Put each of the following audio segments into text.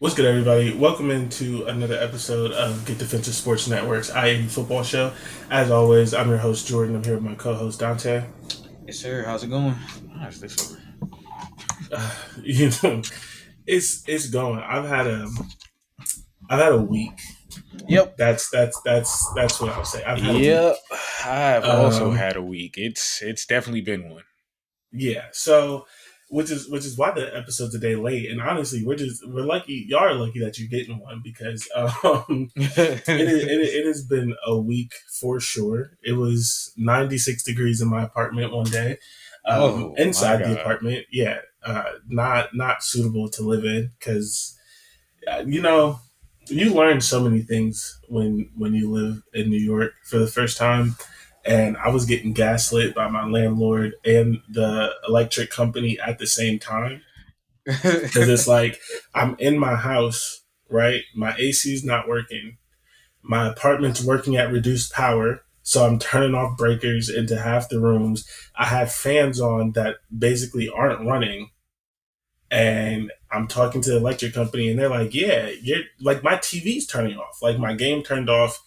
What's good, everybody? Welcome into another episode of Get Defensive Sports Network's I-80 football show. As always, I'm your host, Jordan. I'm here with my co-host, Dante. Yes, sir. How's it going? How's this over? Uh, you know, it's going. I've had a week. Yep. That's what I'll say. I've had a Yep. week. I've also had a week. It's definitely been one. Yeah. So, which is why the episode's a day late. And honestly, we're lucky. Y'all are lucky that you're getting one because it has been a week for sure. It was 96 degrees in my apartment one day. Oh my Inside the god. apartment, yeah, not suitable to live in because you know you learn so many things when you live in New York for the first time. And I was getting gaslit by my landlord and the electric company at the same time because it's like I'm in my house, right? My AC is not working. My apartment's working at reduced power, so I'm turning off breakers into half the rooms. I have fans on that basically aren't running, and I'm talking to the electric company, and they're like, "Yeah, you're like my TV's turning off. Like my game turned off.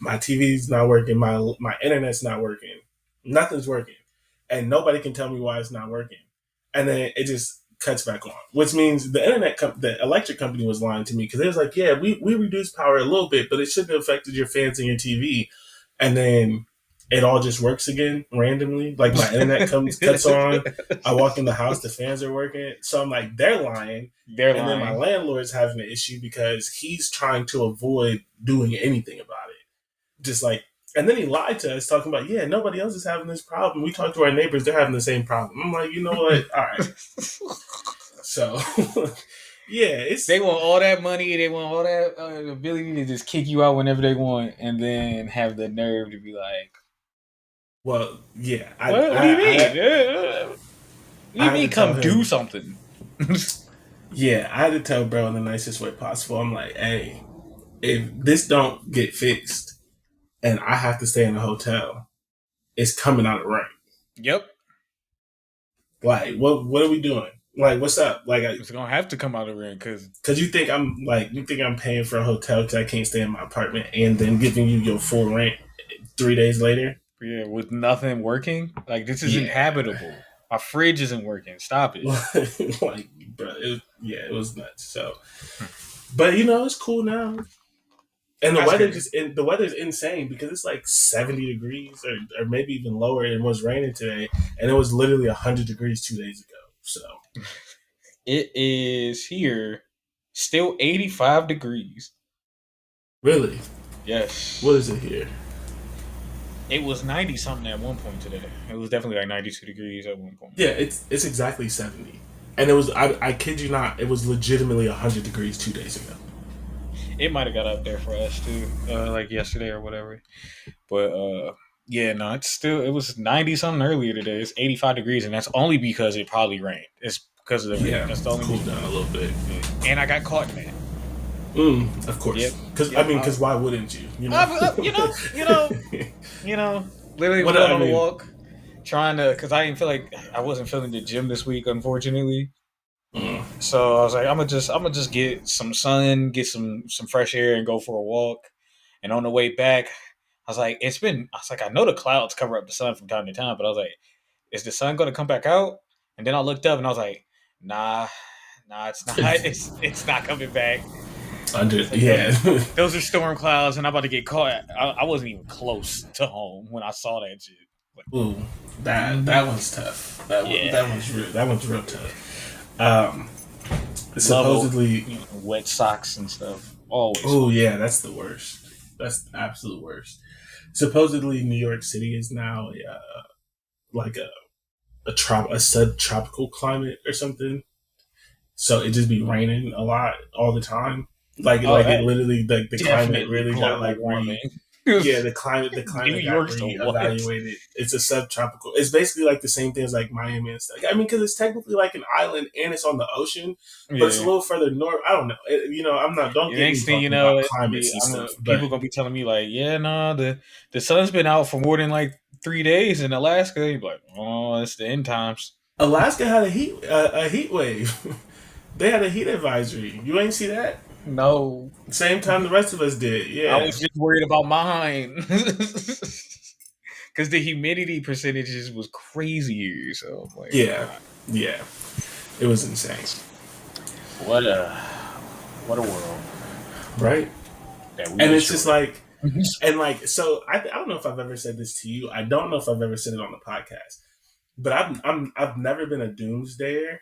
My TV's not working. My internet's not working. Nothing's working, and nobody can tell me why it's not working." And then it just cuts back on, which means the electric company was lying to me because it was like, "Yeah, we reduced power a little bit, but it shouldn't have affected your fans and your TV." And then it all just works again randomly. Like my internet comes cuts on. I walk in the house, the fans are working. So I'm like, they're lying. They're And then my lying. landlord's having an issue because he's trying to avoid doing anything about it. Just like, and then he lied to us talking about, yeah, nobody else is having this problem. We talked to our neighbors, they're having the same problem. I'm like, you know what? All right. So, yeah, it's, They want all that money. They want all that ability to just kick you out whenever they want, and then have the nerve to be like, well, yeah. "What do you mean? What do you I had mean? to tell Come do him, something." yeah, I had to tell bro in the nicest way possible. I'm like, hey, if this don't get fixed and I have to stay in a hotel, it's coming out of rent. Yep. Like, what are we doing? Like, what's up? Like, It's gonna have to come out of rent because because you think I'm paying for a hotel because I can't stay in my apartment and then giving you your full rent 3 days later? yeah, with nothing working, like this isn't Yeah, habitable. My fridge isn't working. Stop it. like, bro, it was nuts. So, but it's cool now. And That's good. the weather's insane because it's like 70 degrees or maybe even lower. And it was raining today, and it was literally 100 degrees 2 days ago. So It is here still 85 degrees. really, what Yes. is it here? It was 90 something at one point today. It was definitely like 92 degrees at one point. Yeah, it's exactly 70, and it was I kid you not, it was legitimately 100 degrees 2 days ago. It might have got up there for us too, like yesterday or whatever. But yeah, no, it was 90 something earlier today. It's 85 degrees, and that's only because it probably rained. It's because of the rain. Yeah, That's the only cooled reason. down a little bit. Yeah. And I got caught in that. Of course, Yep. because I Yep. mean, because why wouldn't you? You know, literally What going I on a mean, walk, trying to, because I didn't feel like I wasn't feeling the gym this week, unfortunately. mm, So I was like, I'm gonna just get some sun, get some fresh air, and go for a walk. And on the way back, I was like, I know the clouds cover up the sun from time to time, but I was like, is the sun gonna come back out? And then I looked up and I was like, nah, it's not. It's not coming back. It's like yeah. those are storm clouds, and I'm about to get caught. I wasn't even close to home when I saw that shit. Like, Ooh, that one's tough. yeah, That one's real tough. Um, level, supposedly, wet socks and stuff. Always oh fun. yeah, that's the worst. That's the absolute worst. Supposedly, New York City is now like a subtropical climate or something. So it just be raining a lot all the time. Oh, Like it that literally the climate definitely really got global like warming. yeah, the New climate got York's the what? re-evaluated. It's a subtropical. It's basically like the same thing as like Miami and stuff. I mean, because it's technically like an island and it's on the ocean, but it's a Yeah. little further north. I don't know. I'm not. Don't The get me next thing you talking about know, climates and stuff. But people gonna be telling me like, yeah, no, the sun's been out for more than like 3 days in Alaska. You're like, oh, it's the end times. Alaska had a heat wave. They had a heat advisory. You ain't see that? No, Same time the rest of us did. I Yeah. was just worried about mine because the humidity percentages was crazier. So I'm like, Yeah. Yeah. It was insane. what a what a world Right? that we And it's just destroyed. like, and like, so I don't know if I've ever said this to you. I don't know if I've ever said it on the podcast, but I've never been a doomsdayer,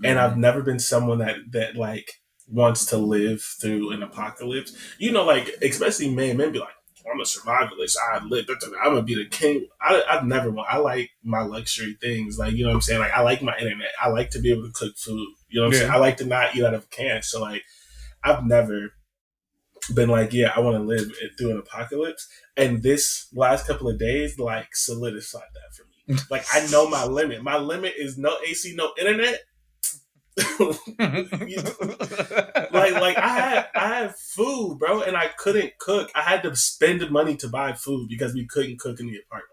and I've Mhm. never been someone that like wants to live through an apocalypse. You know, like especially men be like, I'm a survivalist. I live. I'm gonna be the king. I've never want. I like my luxury things. Like you know what I'm saying. Like I like my internet. I like to be able to cook food. You know what I'm saying. Yeah. I like to not eat out of a can. So like I've never been like, yeah, I want to live through an apocalypse. And this last couple of days, like, solidified that for me. Like, I know my limit. My limit is no AC, no internet. like I had food, bro, and I couldn't cook. I had to spend the money to buy food because we couldn't cook in the apartment.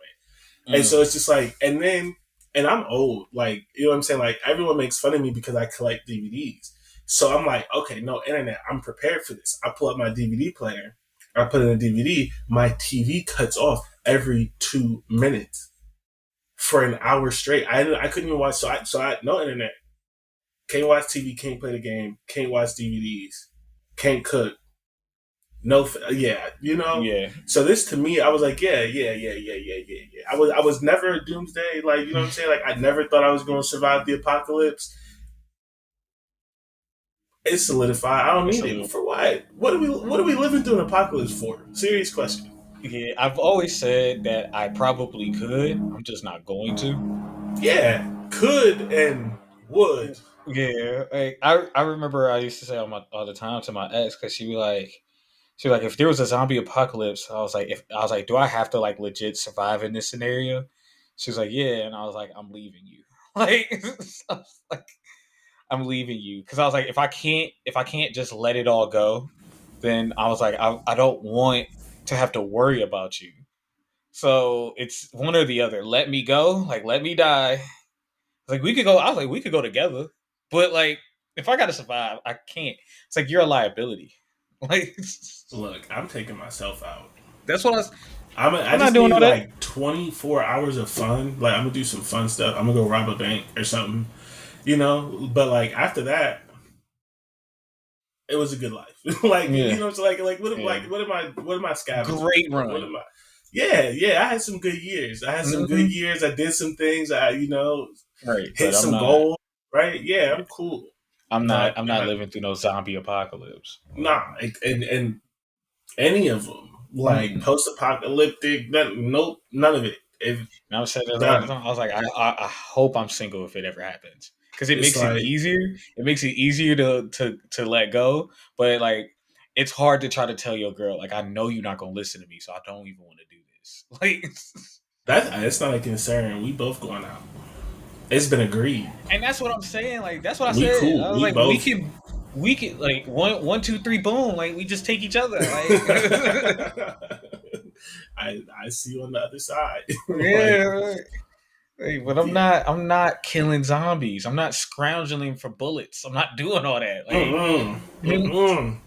And so Mm. it's just like, and I'm old, like, you know what I'm saying? Like, everyone makes fun of me because I collect DVDs. So I'm like, okay, no internet. I'm prepared for this. I pull up my DVD player. I put in a DVD. My TV cuts off every 2 minutes for an hour straight. I couldn't even watch. So I no internet. Can't watch TV. Can't play the game. Can't watch DVDs. Can't cook. No, yeah, you know. Yeah. So this to me, I was like, yeah. I was never a doomsday, like you know what I'm saying. Like I never thought I was going to survive the apocalypse. It's solidified. I don't It's need a it little. for what? What are we living through an apocalypse for? Serious question. Yeah, I've always said that I probably could. I'm just not going to. Yeah, could and would. Yeah, like I remember I used to say all the time to my ex because she was like, if there was a zombie apocalypse, I was like, do I have to like legit survive in this scenario? She was like, yeah, and I was like, I'm leaving you. Like, I was like, I'm leaving you because I was like, if I can't just let it all go, then I was like, I don't want to have to worry about you. So it's one or the other. Let me go, like let me die. Like we could go. I was like, we could go together, but like if I gotta survive, I can't. It's like you're a liability. Like Look, I'm taking myself out. that's what I was. I I'm not just doing need all that. like 24 hours of fun. Like I'm gonna do some fun stuff. I'm gonna go rob a bank or something, you know. But like after that, it was a good life. Like you Yeah, know, it's like what am yeah. what am I scavenging Great for? What run. am I? Yeah. I had some good years. I had some good Hmm. years. I did some things. I Right, hit but I'm some not. goals. Right? Yeah, Yeah, I'm cool. I'm not. But I'm not living through no zombie apocalypse. nah, and any of them like Mm-mm. post apocalyptic. Nope, none of it. If And I've said this all the done, time. I was like, I hope I'm single if it ever happens because it it's makes it like easier. It makes it easier to let go. But like, it's hard to try to tell your girl like, I know you're not gonna listen to me, so I don't even want to do this. Like, that's not a concern. We both going out. It's been agreed. and that's what I'm saying. Like, that's what I We said. cool. I was We like, both. we can like one, two, three, boom. Like, we just take each other. Like, I see you on the other side. Like, yeah. Like, but I'm yeah. not. I'm not killing zombies. I'm not scrounging for bullets. I'm not doing all that. Like, Mm-mm. Mm-mm.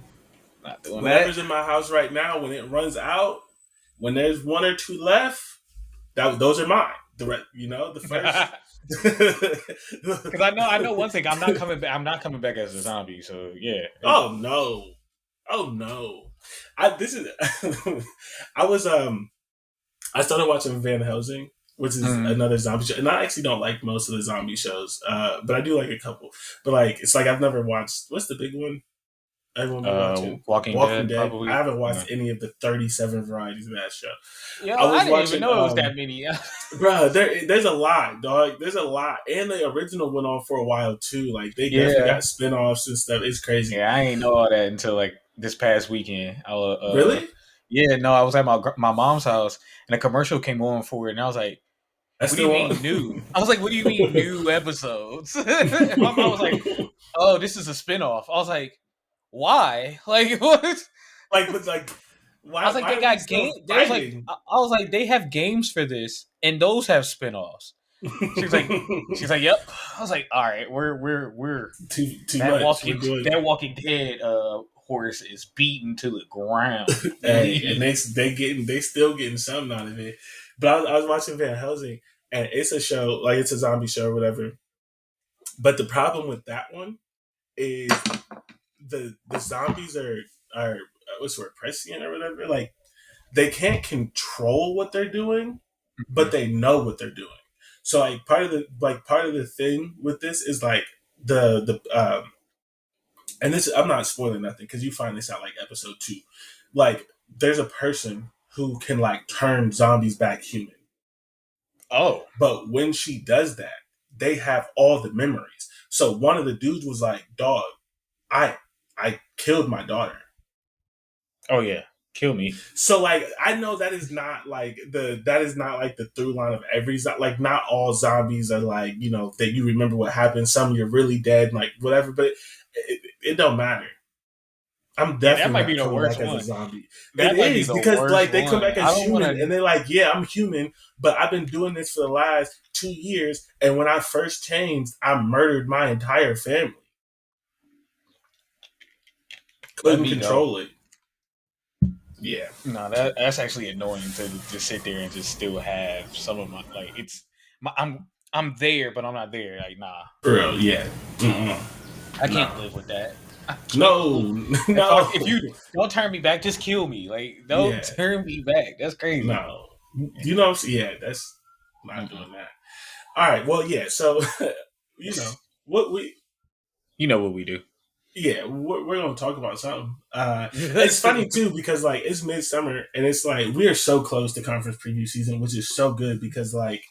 not doing that. Whatever's in my house right now, when it runs out, when there's one or two left, those are mine. The first. Because I know one thing. I'm not coming back. I'm not coming back as a zombie. So yeah. Oh no. Oh no. This is I was I started watching Van Helsing, which is Mhm. another zombie show. And I actually don't like most of the zombie shows, but I do like a couple. But like it's like I've never watched what's the big one everyone be watching? Walking Walking Dead, Dead. I probably. haven't No. watched any of the 37 varieties of that show. Yo, I I was didn't even watching know it was that many. bro, there's a lot, dog. There's a lot. And the original went on for a while too. Like they definitely Yeah. got spin-offs and stuff. It's crazy. Yeah, I ain't know all that until like this past weekend. Really? Yeah, no, I was at my mom's house and a commercial came on for it, and I was like, That's "What do you still mean new?" on. I was like, "What do you mean new episodes?" And my mom was like, "Oh, this is a spinoff." I was like, "Why?" Like what? but like I was why like, why they are we got still game. They was like, fighting? I was like, they have games for this, and those have spinoffs. She was like, yep. I was like, all right, we're too much. We're doing that Walking Dead horse is beaten to the ground. hey, and they still getting something out of it. But I was watching Van Helsing, and it's a show like it's a zombie show or whatever. But the problem with that one is the zombies are what's the word, prescient or whatever. Like they can't control what they're doing, but they know what they're doing. So part of the thing with this is like the and this I'm not spoiling nothing because you find this out like episode 2. Like there's a person who can like turn zombies back human. Oh, But when she does that, they have all the memories. So one of the dudes was like, "Dog, I I killed my daughter." oh yeah, kill me. So like I know that is not like the through line of every like not all zombies are like that you remember what happened. Some you're really dead, like whatever. But it don't matter. I'm Yeah, that definitely might be not the coming worst back as a one. zombie. It That might be is the because worst like they come one. back I as don't want human to. and they're like, yeah, I'm human, but I've been doing this for the last 2 years. And when I first changed, I murdered my entire family. Let Couldn't me go. control it. Yeah, No, that's actually annoying to just sit there and just still have some of my like it's my I'm there, but I'm not there. Like nah, for real. Yeah, mm-mm. I No, can't live with that. I can't. no, If no. you don't turn me back, just kill me. Like don't Yeah, turn me back. That's crazy. no. You know what I'm saying? Yeah, that's not Mm-mm. doing that. All right. Well, yeah. So you know what we You know what we do. yeah, we're gonna talk about something. It's funny too because like it's midsummer and it's like we are so close to conference preview season, which is so good because like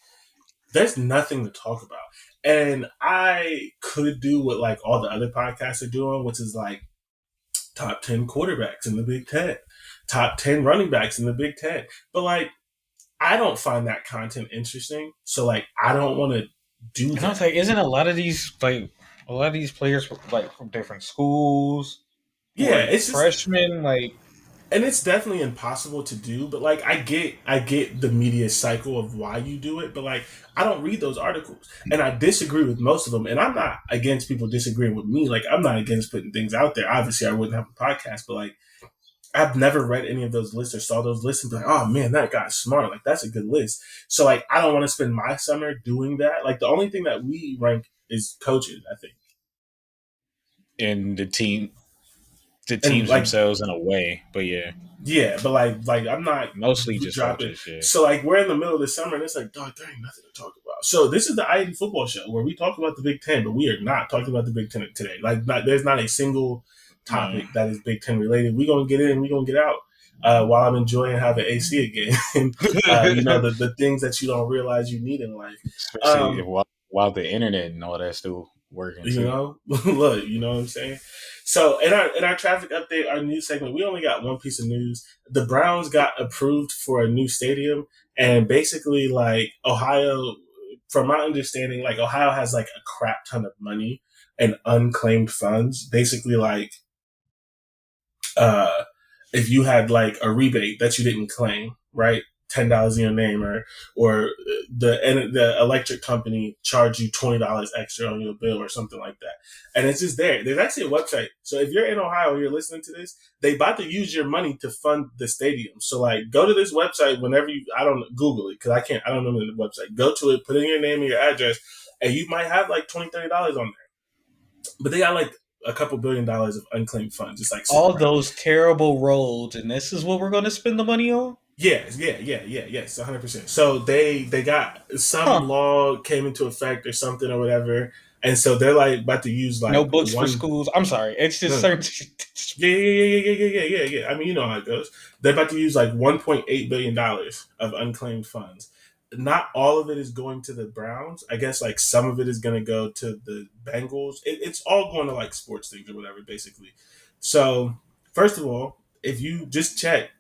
there's nothing to talk about, and I could do what like all the other podcasts are doing, which is like top 10 quarterbacks in the Big Ten, top 10 running backs in the Big Ten, but like I don't find that content interesting, so like I don't want to do And I was that. like, isn't a lot of these players like from different schools, Yeah, like it's just freshmen, like and it's definitely impossible to do, but like I get the media cycle of why you do it, but like I don't read those articles and I disagree with most of them, and I'm not against people disagreeing with me. Like I'm not against putting things out there. Obviously I wouldn't have a podcast, but like I've never read any of those lists or saw those lists and be like, oh man, that guy's smart. Like that's a good list. So like I don't want to spend my summer doing that. Like the only thing that we rank is coaches, I think. in the And teams like themselves in a way. But yeah, yeah, but like I'm not mostly just dropping. coaches. Yeah, So like we're in the middle of the summer and it's like, dog, there ain't nothing to talk about. So this is the I-80 football show where we talk about the Big Ten, but we are not talking about the Big Ten today. Like there's not a single no. topic that is Big Ten related. We gonna get in, we gonna get out. While I'm enjoying having AC again, and the things that you don't realize you need in life. Especially if, Um, while the internet and all that's still working you too. know, look, you know what I'm saying. So in our traffic update, our news segment, we only got one piece of news. The Browns got approved for a new stadium, and basically, like Ohio, from my understanding, like Ohio has like a crap ton of money and unclaimed funds. Basically, like uh, if you had like a rebate that you didn't claim, right? $10 in your name, or the electric company charge you $20 extra on your bill or something like that, and it's just there. There's actually a website. So if you're in Ohio and you're listening to this, they about to use your money to fund the stadium. So like, go to this website whenever you. I don't Google it because I don't remember the website. Go to it, put in your name and your address, and you might have like $20-$30 on there. But they got like a couple $1 billion of unclaimed funds just like sitting All around. those terrible roads, and this is what we're going to spend the money on? Yes, yes, 100%. So they got some Huh. law came into effect or something or whatever, and so they're like about to use No like books for one. schools. I'm sorry. It's just No, certain. yeah, yeah. I mean, you know how it goes. They're about to use like $1.8 billion of unclaimed funds. Not all of it is going to the Browns. I guess like some of it is going to go to the Bengals. It's all going to like sports things or whatever, basically. So first of all, if you just check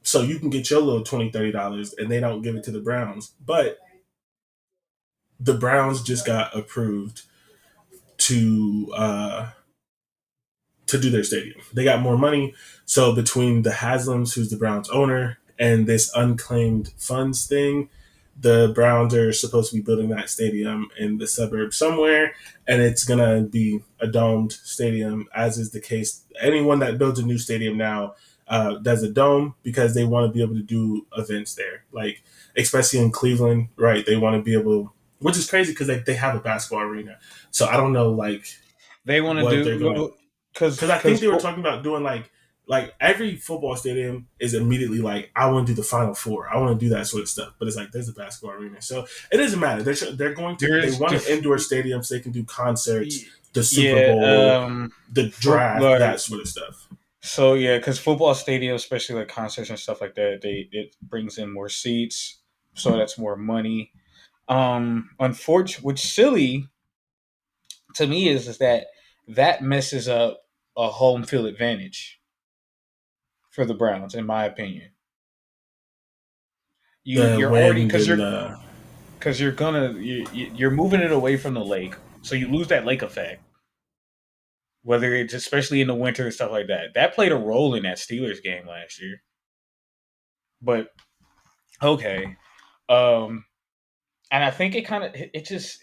so you can get your little $20-$30 and they don't give it to the Browns. But the Browns just got approved to to do their stadium. They got more money. So between the Haslams, who's the Browns owner, and this unclaimed funds thing, the Browns are supposed to be building that stadium in the suburb somewhere, and it's gonna be a domed stadium, as is the case. Anyone that builds a new stadium now does a dome because they want to be able to do events there, like especially in Cleveland, right? They want to be able, which is crazy because they have a basketball arena. So I don't know, like They want to what they're gonna, do because because I think they were talking about doing like every football stadium is immediately like, I want to do the Final Four, I want to do that sort of stuff. But it's like there's a basketball arena, so it doesn't matter. They're going to they there's want an diff- indoor stadium so they can do concerts, the Super yeah Bowl, the draft, like that sort of stuff. so yeah, because football stadiums, especially like concerts and stuff like that, it brings in more seats, so that's more money. Unfortunately, which silly to me is that that messes up a home field advantage for the Browns, in my opinion. The You're already wind and the because you're moving it away from the lake, so you lose that lake effect. Whether it's especially in the winter and stuff like that, that played a role in that Steelers game last year. But okay, um, and I think it just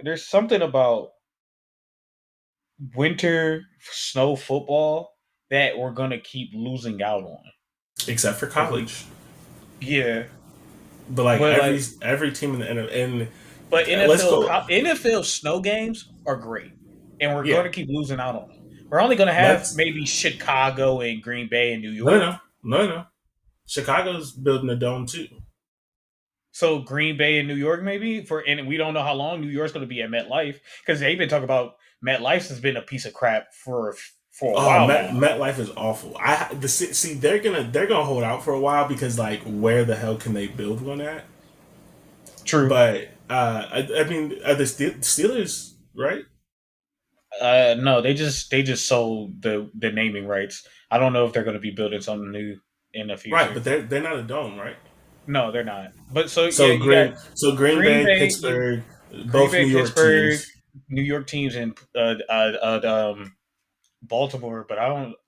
there's something about winter snow football that we're gonna keep losing out on. except for If we college. Yeah, But like but every team in the and but let's go. NFL snow games are great, and we're going Yeah, to keep losing out on them. We're only going to have let's maybe Chicago and Green Bay and New no no York. no no no. Chicago's building a dome too. So Green Bay and New York maybe and we don't know how long New York's going to be at MetLife because they've been talking about MetLife has been a piece of crap for a Oh, while now. MetLife is awful. See, they're gonna hold out for a while because like where the hell can they build one at? True. But I mean, are the Steelers right? No, they just sold the naming rights. I don't know if they're going to be building something new in the Right, future. but they're not a dome, right? No, they're not. But so yeah, you got So Green Green Bay, Bay, Pittsburgh, Green both Bay, New York Pittsburgh, teams. New York teams, and Baltimore. But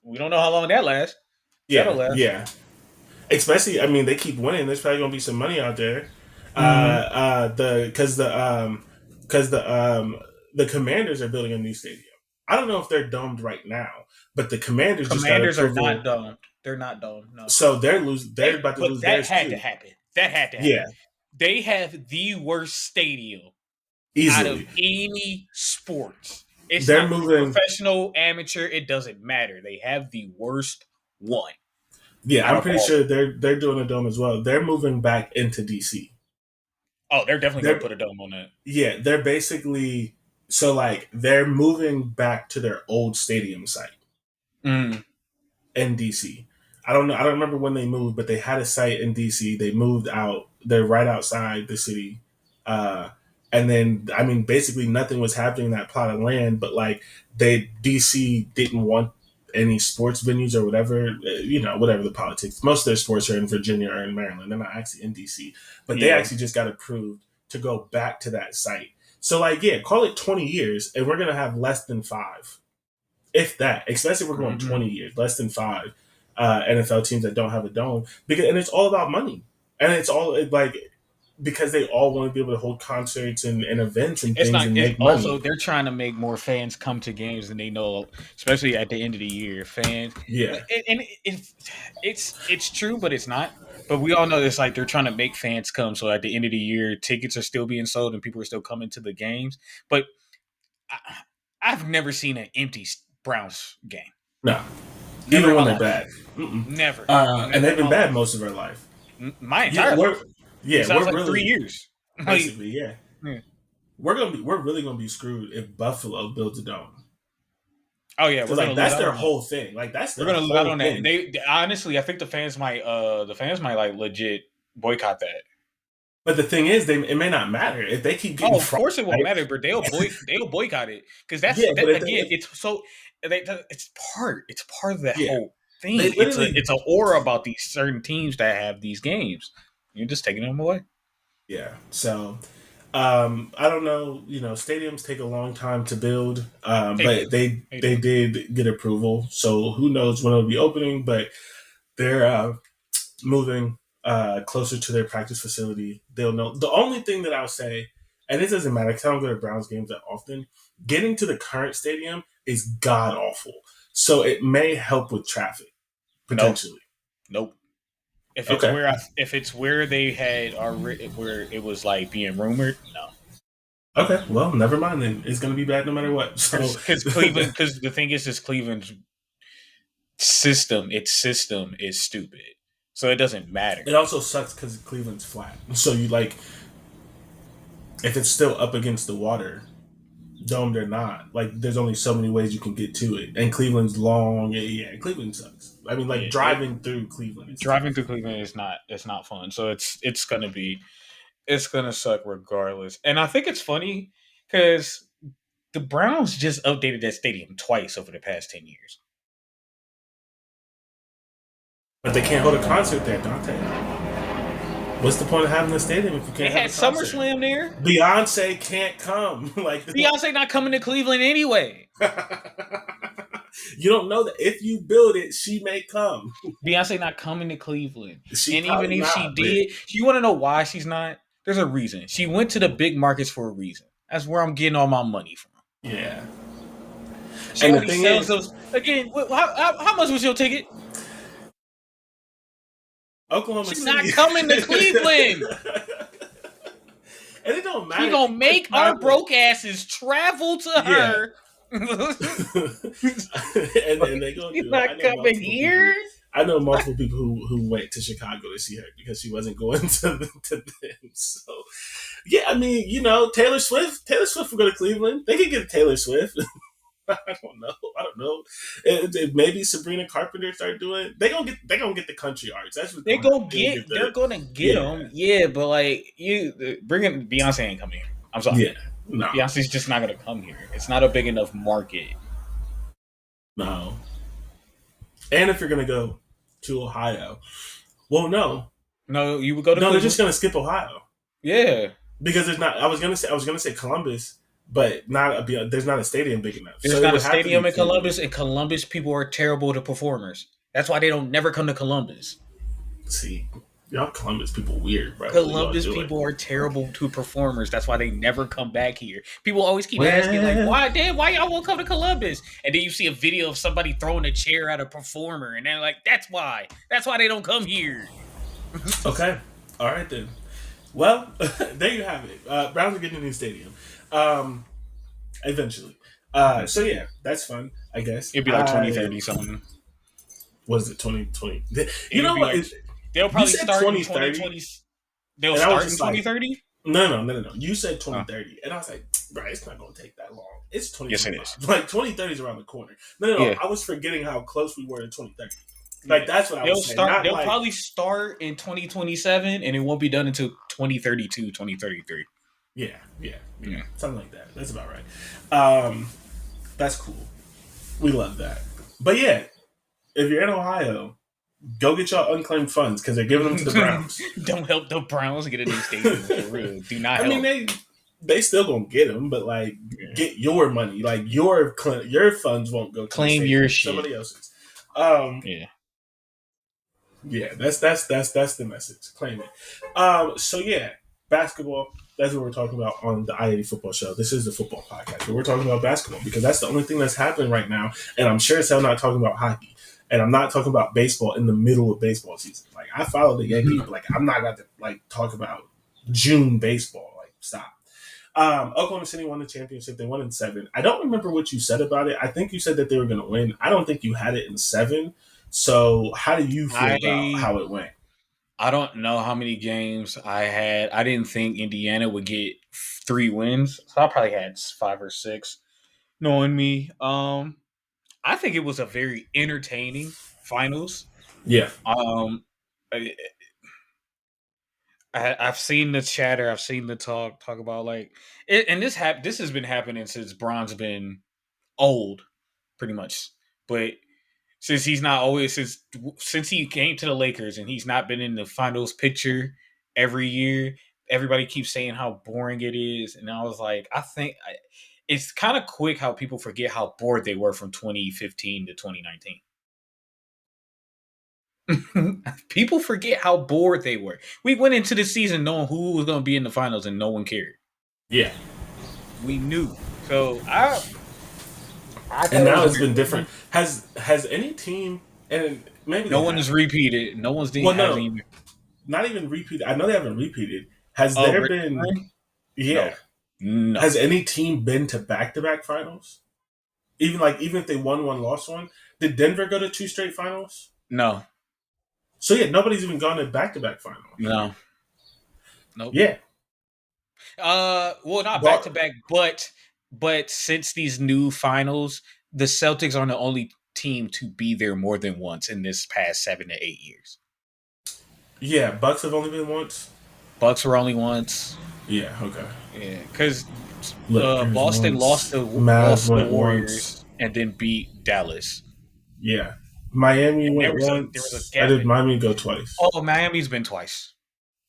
we don't know how long that lasts. That'll Yeah, last. yeah. Especially, I mean, they keep winning. There's probably gonna be some money out there. Mm-hmm. The because the Commanders are building a new stadium. I don't know if they're domed right now, but the Commanders just got Commanders are not approval, domed. They're not domed. No, so they're about to but lose that theirs had to too. happen. That had to Yeah, happen. They have the worst stadium out of easily. any sports. It's They're not moving. professional, amateur. It doesn't matter. They have the worst one Yeah, out I'm of pretty all. sure they're doing a dome as well. They're moving back into DC. Oh, they're definitely going to They're put a dome on that. yeah, they're basically, so like they're moving back to their old stadium site Mm. in DC. I don't know. I don't remember when they moved, but they had a site in DC. They moved out. They're right outside the city. Uh, and then, I mean, basically nothing was happening in that plot of land. But like, DC didn't want any sports venues or whatever. Whatever the politics. Most of their sports are in Virginia or in Maryland. They're not actually in DC. But they Yeah. actually just got approved to go back to that site. So like, yeah, call it 20 years, and we're gonna have less than five, if that, especially if we're going Hmm. 20 years, less than five NFL teams that don't have a dome. And it's all about money. And it's all like, because they all want to be able to hold concerts and events and It's things not. and It's make also money. they're trying to make more fans come to games than they know, especially at the end of the year. Fans, Yeah. and it's true, but it's not. But we all know it's like they're trying to make fans come. So at the end of the year, tickets are still being sold and people are still coming to the games. But I, I've never seen an empty Browns game. No. Never Even in my when they're life. bad. Mm-mm. Never. And Never they've in my been bad life. most of our life. My Yeah, entire life. Besides we're like three really, years. Like, basically, yeah. yeah. We're really gonna be screwed if Buffalo builds a dome. Oh yeah, Because we're gonna like lose that's out their on that. whole thing. Like that's We're their gonna lose out whole on that. thing. Honestly, I think the fans might like legit boycott that. But the thing is, it may not matter if they keep getting Oh, of fraud. course it won't Right? matter, but they'll boycott it because Yeah, but that again. It's so it's part of that yeah, whole they thing. literally, It's a aura about these certain teams that have these games. You're just taking them away. yeah. So I don't know. Stadiums take a long time to build, They but do. They they do. did get approval. So who knows when it'll be opening? But they're moving. closer to their practice facility, they'll know. The only thing that I'll say, and it doesn't matter because I don't go to Browns games that often, getting to the current stadium is god awful. So it may help with traffic No, potentially. nope. If it's Okay. where if it's where they had already where it was like being rumored, no. Okay. Well, never mind then. It's going to be bad no matter what. So Because Cleveland, because the thing is Cleveland's system is stupid, so it doesn't matter. it also sucks because Cleveland's flat. So you like if it's still up against the water, domed or not, like there's only so many ways you can get to it. And Cleveland's long. Yeah, Cleveland sucks. I mean, like Yeah, driving through Cleveland is driving through terrible. Cleveland is not it's not fun. So it's gonna suck regardless. And I think it's funny because the Browns just updated that stadium twice over the past 10 years. But they can't hold a concert there, Dante. What's the point of having a stadium if you They can't have had a concert? SummerSlam there. Beyonce can't come. Like Beyonce not coming to Cleveland anyway. you don't know that if you build it, she may come. Beyonce not coming to Cleveland. She And even probably if she not, but did, you want to know why she's not? There's a reason. She went to the big markets for a reason. That's where I'm getting all my money from. yeah. She And the only thing sells is, those again. How much was your ticket? Oklahoma She's not City, coming to and Cleveland. it don't She matter. gonna Even make our Chicago, broke asses travel to yeah. her. And they go She's do it. not I know coming multiple people. here. I know multiple people who went to Chicago to see her because she wasn't going to them. So yeah, I mean, Taylor Swift. Taylor Swift will go to Cleveland. They could get Taylor Swift. I don't know. I don't know. Maybe Sabrina Carpenter start doing. They gonna get the country arts. That's what's They gonna go happen. They'll get get. They're the gonna get yeah them. Yeah, but like you bringing Beyonce ain't coming here. I'm sorry. yeah no Beyonce's just not gonna come here. It's not a big enough market. no. And if you're gonna go to Ohio, well, no, No, you would go to no, they're just Cleveland. gonna skip Ohio Yeah, because there's not. I was gonna say Columbus, but there's not a stadium big enough, there's so it not a would have to be stadium in Cleveland. Columbus, and Columbus people are terrible to performers. That's why they don't never come to Columbus. See, y'all Columbus people weird, bro. What are y'all Columbus doing? people are terrible to performers. That's why they never come back here. People always keep asking, like, Well, why y'all won't come to Columbus? And then you see a video of somebody throwing a chair at a performer, and they're like, that's why. That's why they don't come here. okay, all right then. Well, there you have it. Browns are getting a new stadium. Um, eventually. So yeah, that's fun. I guess. It'd be like 2030 something. Was it 2020? You It'll know be what? like they'll You probably said start in 2030, 2020. They'll and I was start in just like, 2030. no. You said Oh, 2030, and I was like, bro, it's not going to take that long. It's yes, it is. 2025. Like 2030 is around the corner. No. Yeah, I was forgetting how close we were to 2030. Like yeah. that's what I They'll was saying. start. Not They'll like probably start in 2027, and it won't be done until 2032, 2033. yeah, Yeah. something like that. That's about right. That's cool. We love that. But yeah, if you're in Ohio, go get your unclaimed funds because they're giving them to the Browns. Don't help the Browns get a new stadium for real. Do not I mean, help. they still gonna get them, but like Yeah. get your money. Like your funds won't go to the Claim your stadium. shit. Somebody else's. Um, Yeah. yeah, that's the message. Claim it. So yeah, basketball. That's what we're talking about on the I-80 football show. This is the football podcast, but we're talking about basketball because that's the only thing that's happening right now. And I'm sure as hell not talking about hockey. And I'm not talking about baseball in the middle of baseball season. Like I follow the Yankees, but like I'm not going to like talk about June baseball. Like stop. Oklahoma City won the championship. They won in 7. I don't remember what you said about it. I think you said that they were going to win. I don't think you had it in 7. So how do you feel about I how it went? I don't know how many games I had. I didn't think Indiana would get 3 wins, so I probably had 5 or 6. Knowing me, I think it was a very entertaining finals. Yeah, Um, I, I've seen the chatter, I've seen the talk about like it, and this has been happening since Bron's been old, pretty much. But since he's not always since he came to the Lakers and he's not been in the finals picture every year, everybody keeps saying how boring it is, and I was like, it's kind of quick how people forget how bored they were from 2015 to 2019. People forget how bored they were. We went into the season knowing who was going to be in the finals, and no one cared. Yeah, We knew. So I and thought it now was it's been different. entertaining. Has any team, and maybe No they one has have. repeated. No one's Well, hasn't no, even. not even repeated. I know they haven't repeated. Has Oh, there Rick been? Warren? Yeah. No, no, Has any team been to back to back finals? Even if they won one, lost one. Did Denver go to two straight finals? no, So yeah, nobody's even gone to back back finals. no, nope. Yeah, Well, not back to but back, but since these new finals, the Celtics are the only team to be there more than once in this past 7 to 8 years. yeah, Bucks have only been once. Bucks were only once. Yeah, okay. Yeah, because Lakers Boston once. Mavs lost to the went once. Warriors and then beat Dallas. Yeah, Miami And went there was a once. I gap did in. Miami go twice. Oh, Miami's been twice.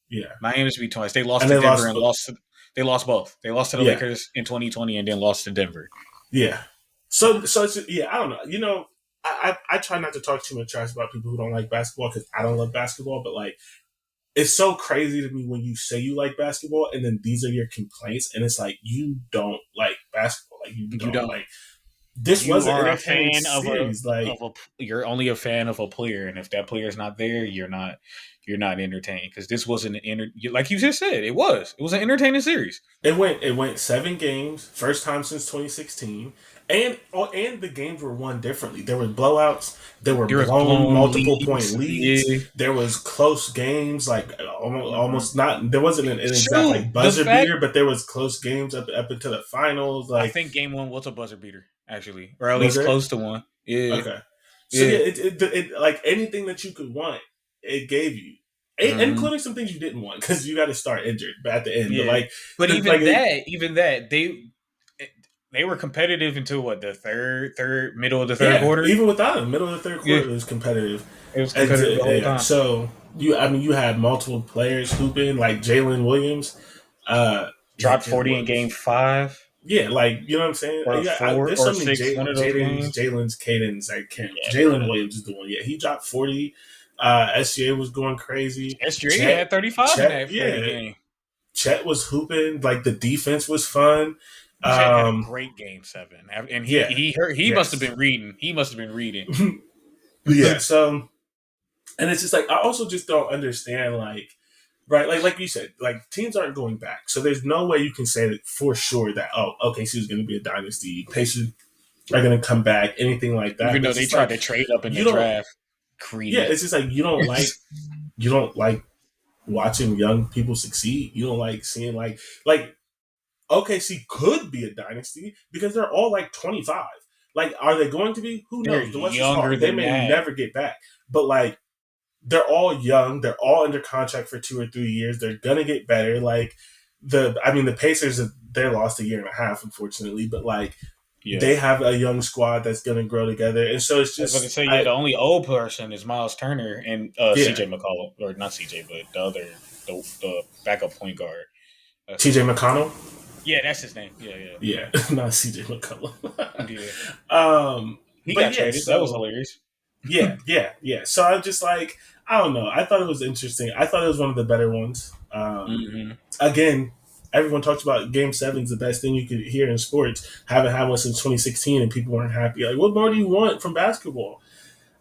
Yeah, Miami's been twice. They lost and to they Denver lost. and lost. They lost both. They lost to the Yeah, Lakers in 2020 and then lost to Denver. yeah. So it's yeah. I don't know. I try not to talk too much trash about people who don't like basketball because I don't love basketball. But like, it's so crazy to me when you say you like basketball and then these are your complaints, and it's like you don't like basketball. Like you You don't don't. like. This was You an are a entertaining fan series. Like you're only a fan of a player, and if that player's not there, you're not entertained because this wasn't like you just said it was an entertaining series. it went 7 games, first time since 2016, and the games were won differently. There were blowouts, there were There was blown blown multiple point leads. leads, Yeah, there was close games, like mm-hmm. almost not. There wasn't an exact True. like The buzzer fact beater, but there was close games up into the finals. I Like think game one was a buzzer beater actually, or at was least it? close to one. Yeah, Okay. So yeah. yeah, it like anything that you could want, it gave you, Mm-hmm. including some things you didn't want because you got to start injured, but at the end, but Yeah, like, but like even that, they were competitive until what the third middle of the third yeah, quarter. even without him, middle of the third Yeah, quarter, it was competitive. it was And competitive the whole yeah, time. so you had multiple players hooping, like Jalen Williams. Yeah, Dropped Jalen 40 in game Williams. five Yeah, like you know what I'm saying. or four There's or so many six, one of those games. Jalen's, Cadence. I can't. Yeah, one Jalen of Williams is the one. Yeah, he dropped 40. SGA was going crazy. SGA Chet, had 35 in Chet, that 30 yeah, game. Chet was hooping. Like the defense was fun. Chet had a Um, great game seven, and yeah, he must have yes, been reading. He must have been reading. yeah. So, and it's just like I also just don't understand, like, right, like you said, like teams aren't going back, so there's no way you can say that for sure that OKC is going to be a dynasty. Pacers are going to come back, anything like that. Even But though it's they just tried like to trade up in you the don't. draft, Yeah, greedy. it's just like you don't like watching young people succeed. You don't like seeing like OKC could be a dynasty because they're all like 25. Like, are they going to be? Who They're knows? The West is younger hard. They than may that. never get back. But like, they're all young. They're all under contract for 2 or 3 years. They're gonna get better. Like the Pacers, they lost a year and a half, unfortunately. But like, Yeah. they have a young squad that's gonna grow together, and so it's I was about to just say, yeah, the only old person is Miles Turner and yeah, CJ McCollum, or not CJ, but the other, the backup point guard. TJ McConnell. Yeah, that's his name. Yeah, Yeah, not CJ McCollum. yeah. He got But yeah, traded. That was so hilarious. yeah. So I'm just like, I don't know. I thought it was interesting. I thought it was one of the better ones. Mm-hmm. Again, everyone talks about Game Seven's the best thing you could hear in sports. Haven't had one since 2016, and people weren't happy. Like, what more do you want from basketball?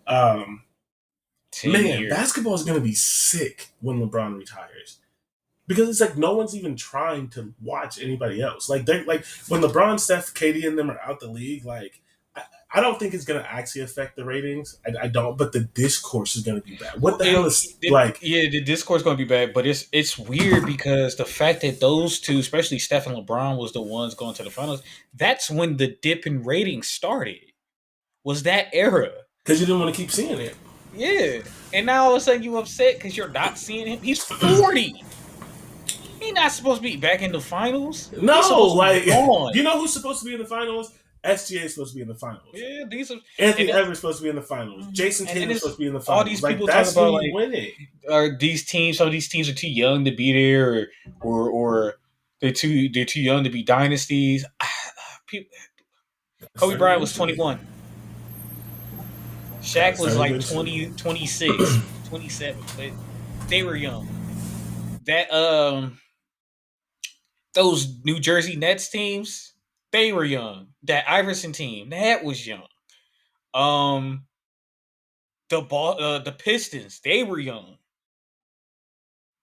Um, Man, Years. basketball is going to be sick when LeBron retires because it's like no one's even trying to watch anybody else. Like they're like when LeBron, Steph, KD, and them are out the league. Like I don't think it's going to actually affect the ratings. I don't, but the discourse is going to be bad. What the hell is like? Yeah, the discourse going to be bad, but it's weird because the fact that those two, especially Steph and LeBron, was the ones going to the finals. That's when the dip in ratings started. Was that era? Because you didn't want to keep seeing it. Yeah, and now all of a sudden you upset because you're not seeing him. He's 40. He's not supposed to be back in the finals. He's No, supposed to be like gone. you know who's supposed to be in the finals? SGA is supposed to be in the finals. Yeah, these are Anthony and Edwards is supposed to be in the finals. Jason and Tatum's it's supposed to be in the all finals. these Like people talk that's when about you like win it. are these teams? Some of these teams are too young to be there, or they're too young to be dynasties. People, Kobe Bryant was 21. Shaq was Started like good too. 20, 26, 27, but they were young. That those New Jersey Nets teams, they were young. That Iverson team, that was young. Um, the Pistons, they were young.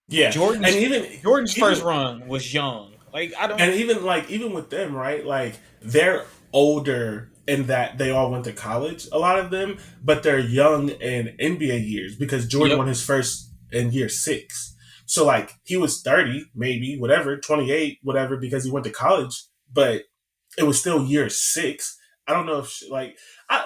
Yeah, and Jordan's Jordan's first even run was young. Like I don't. and even like even with them, right? Like they're older in that they all went to college, a lot of them, but they're young in NBA years because Jordan Yep. won his first in year 6. So like he was 30, maybe whatever, 28, whatever, because he went to college, but it was still year 6. I don't know if like I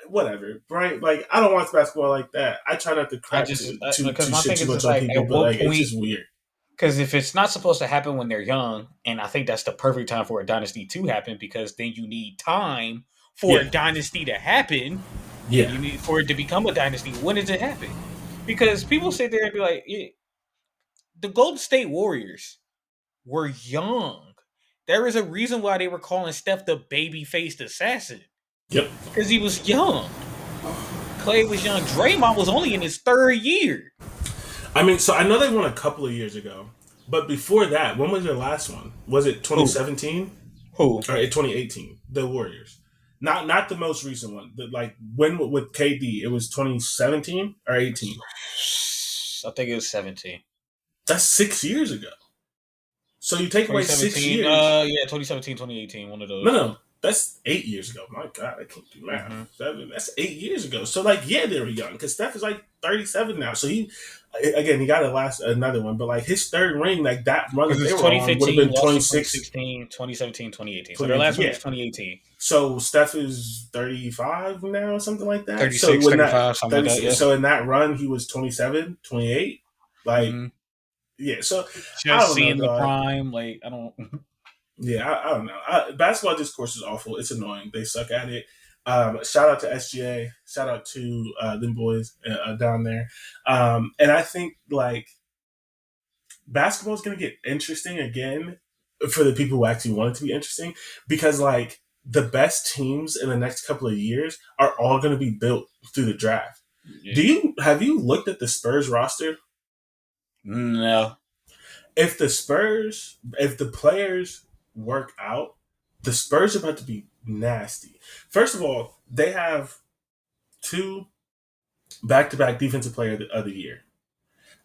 whatever, right? Like I don't watch basketball like that. I try not to I crap just to because my shit thing too is much just on like people, at but what like it's point just weird. because if it's not supposed to happen when they're young, and I think that's the perfect time for a dynasty to happen because then you need time for Yeah, a dynasty to happen. yeah, You need for it to become a dynasty. When does it happen? Because people sit there and be like, yeah, the Golden State Warriors were young. There is a reason why they were calling Steph the baby faced assassin yep. because he was young. Clay was young. Draymond was only in his third year. I mean, so I know they won a couple of years ago, but before that, when was their last one? Was it Who? 2017 Who? or 2018? The Warriors, not the most recent one. Like when with KD, it was 2017 or 18. I think it was 17. That's 6 years ago. So you take away 2017. 6 years. Yeah, 2017, 2018. One of No, those. no, that's 8 years ago. My God, I can't do math. Mm-hmm. That's 8 years ago. So like, yeah, they were young because Steph is like 37 now. So he, again, he got to last another one. But like his third ring, like that run Because that they it's were on would have been 2015, 2016, 2017, 2018. So their 2018. last one Yeah. was 2018. So Steph is 35 now, something like that. So 36, when that 35, something like that. 36, Yeah. so in that run, he was 27, 28. Like, Mm-hmm. yeah. So I Just don't know, seeing the dog. prime. Like, I don't. Yeah, I don't know. Basketball discourse is awful. It's annoying. They suck at it. Shout out to SGA. Shout out to them boys down there. And I think like basketball is going to get interesting again for the people who actually want it to be interesting because like the best teams in the next couple of years are all going to be built through the draft. Yeah. Have you looked at the Spurs roster? No. If the players work out, the Spurs are about to be nasty. First of all, they have two back-to-back defensive player of the year,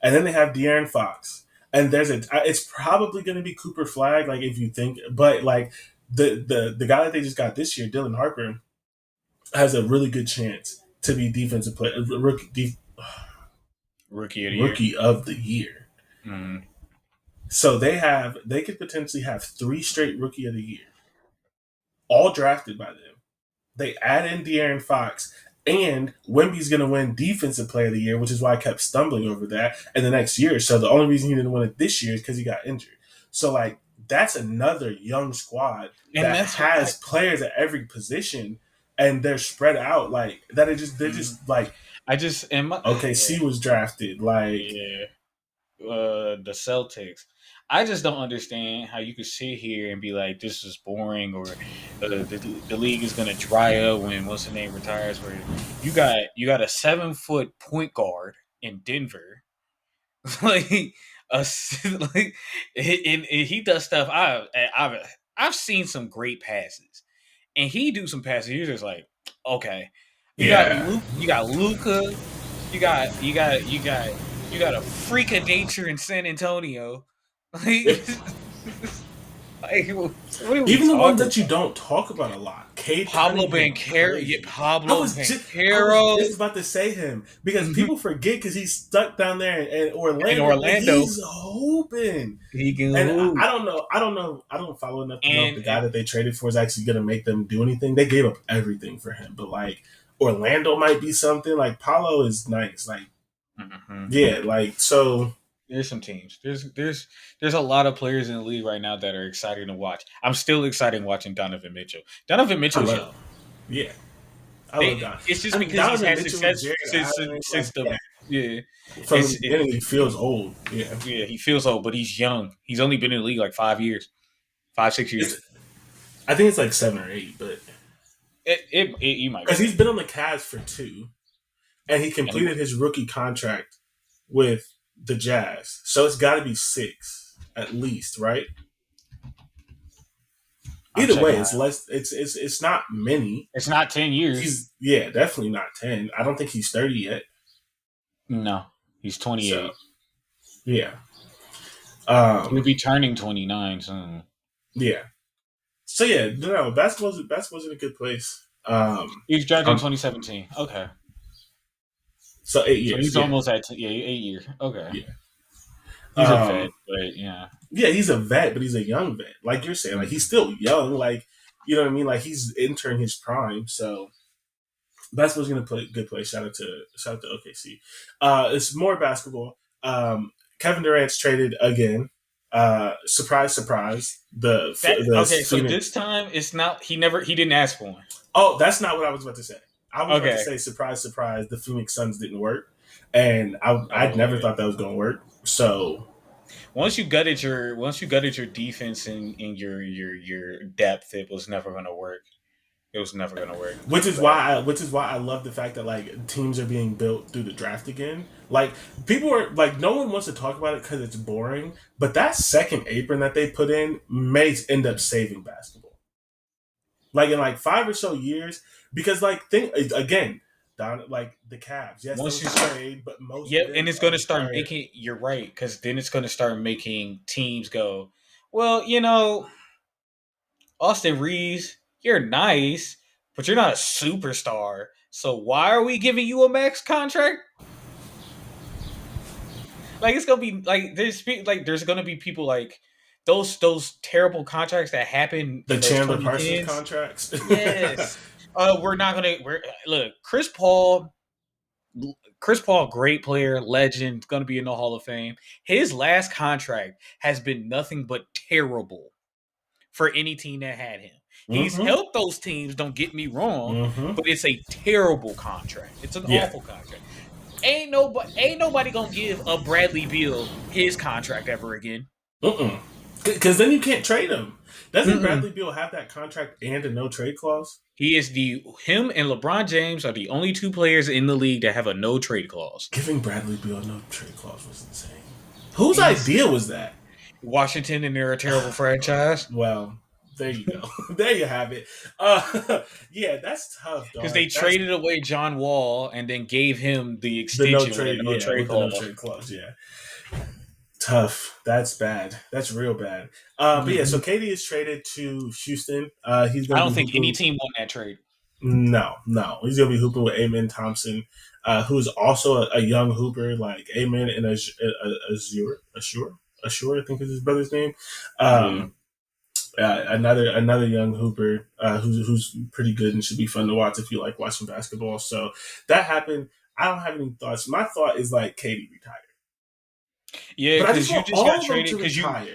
and then they have De'Aaron Fox. And it's probably going to be Cooper Flag, like if you think, but like the guy that they just got this year, Dylan Harper, has a really good chance to be defensive player, Rookie of the year. rookie of the year. Mm-hmm. So they could potentially have 3 straight rookie of the year, all drafted by them. They add in De'Aaron Fox, and Wemby's going to win Defensive Player of the Year, which is why I kept stumbling over that in the next year. So the only reason he didn't win it this year is because he got injured. So like that's another young squad And that that's what has players at every position, and they're spread out like that. They're Mhm. just like I just and my OKC was drafted. Like yeah. The Celtics. I just don't understand how you could sit here and be like, "This is boring," or the league is going to dry up when what's the name retires. Where you got a 7 foot point guard in Denver, like like and he does stuff. I've seen some great passes, and he do some passes. You're just like, okay, yeah. You got Luca, you got a freak of nature in San Antonio. Like, like what are we Even the ones talking that you about? don't talk about a lot. Cade Pablo Cunningham, Banquero, yeah, crazy. Pablo I was Banquero just about to say him because people forget because he's stuck down there in in Orlando, but Orlando. he's hooping. He can And hoop. I don't know. I don't follow enough to know if And the guy that they traded for is actually going to make them do anything. They gave up everything for him, but like Orlando might be something. Like Paulo is nice. Like mhm. yeah, like so. There's some teams. There's a lot of players in the league right now that are exciting to watch. I'm still excited watching Donovan Mitchell. Donovan I Mitchell's young. love. Yeah, I love Don. It's just I mean, because he's Donovan had Mitchell and success Jared Allen, since like the yeah, yeah. from the beginning he feels old. Yeah, Yeah, he feels old, but he's young. He's only been in the league like 5 years, 5 6 years. it's I think it's like 7 or 8, but You might be because he's right. been on the Cavs for 2, and he And he, completed his rookie contract with the Jazz. So it's got to be 6 at least, right? I'm Either checking way, out. it's less. It's not many. It's not 10 years. He's definitely not 10. I don't think he's 30 yet. No, he's So 28. yeah, He'll um, be turning 29 soon. yeah. So yeah, no, basketball's in a good place. He was drafted in Um, 2017. Okay, so eight so years, he's yeah, almost at 8 years. Okay, yeah. he's a vet, Um, but yeah, yeah, he's a vet, but he's a young vet. Like you're saying, like he's Mhm. still young. Like you know what I mean. Like he's entering his prime. So basketball's gonna play good play. Shout out to OKC. It's more basketball. Kevin Durant's traded again. Surprise, surprise. That The okay. So this Phoenix. time it's not. He didn't ask for one. Oh, that's not what I was about to say. I was about to Okay. say surprise, surprise. The Phoenix Suns didn't work, and I Oh never yeah. thought that was gonna work. So Once you gutted your defense and your depth, it was never gonna work. It was never gonna work. But which is why I love the fact that like teams are being built through the draft again. Like people are like no one wants to talk about it because it's boring, but that second apron that they put in may end up saving basketball. Like in like 5 or so years, because like think again down like the Cavs. Yes, there once was you a trade, but most of Yep, and them it's going to start acquired making. You're right, because then it's going to start making teams go, well, Austin Reeves, you're nice, but you're not a superstar. So why are we giving you a max contract? Like it's gonna be like there's gonna be people like those terrible contracts that happen the in those Chandler Parsons 2010s. contracts. Yes. We're not gonna. We're look Chris Paul. Chris Paul, great player, legend, going to be in the Hall of Fame. His last contract has been nothing but terrible for any team that had him. He's Mm-hmm. helped those teams, don't get me wrong, Mm-hmm. but it's a terrible contract. It's an Yeah. awful contract. Ain't nobody gonna give a Bradley Beal his contract ever again. Mm-mm. Because then you can't trade him. Doesn't Mm-mm. Bradley Beal have that contract and a no trade clause? He is the him and LeBron James are the only two players in the league that have a no trade clause. Giving Bradley Beal a no trade clause was insane. Whose He's idea was that? Washington and they're a terrible franchise. Well, there you go. There you have it. Yeah, that's tough, Because dog. they That's traded away John Wall and then gave him the the no extension with a trade. no Yeah, trade with the no clause. trade clause. Yeah, tough. That's bad. That's real bad. But yeah, so Mhm. KD is traded to Houston. He's I going to don't be think any hooping. team won that trade. No, no, he's going to be hooping with Amen Thompson, who's also a young hooper like Amen and Azure, I think is his brother's name. Yeah. Um, another young hooper who's pretty good and should be fun to watch if you like watching basketball. So that happened. I don't have any thoughts. My thought is like Katie retired, Yeah, but I just because you want just got all of them traded to because you retire.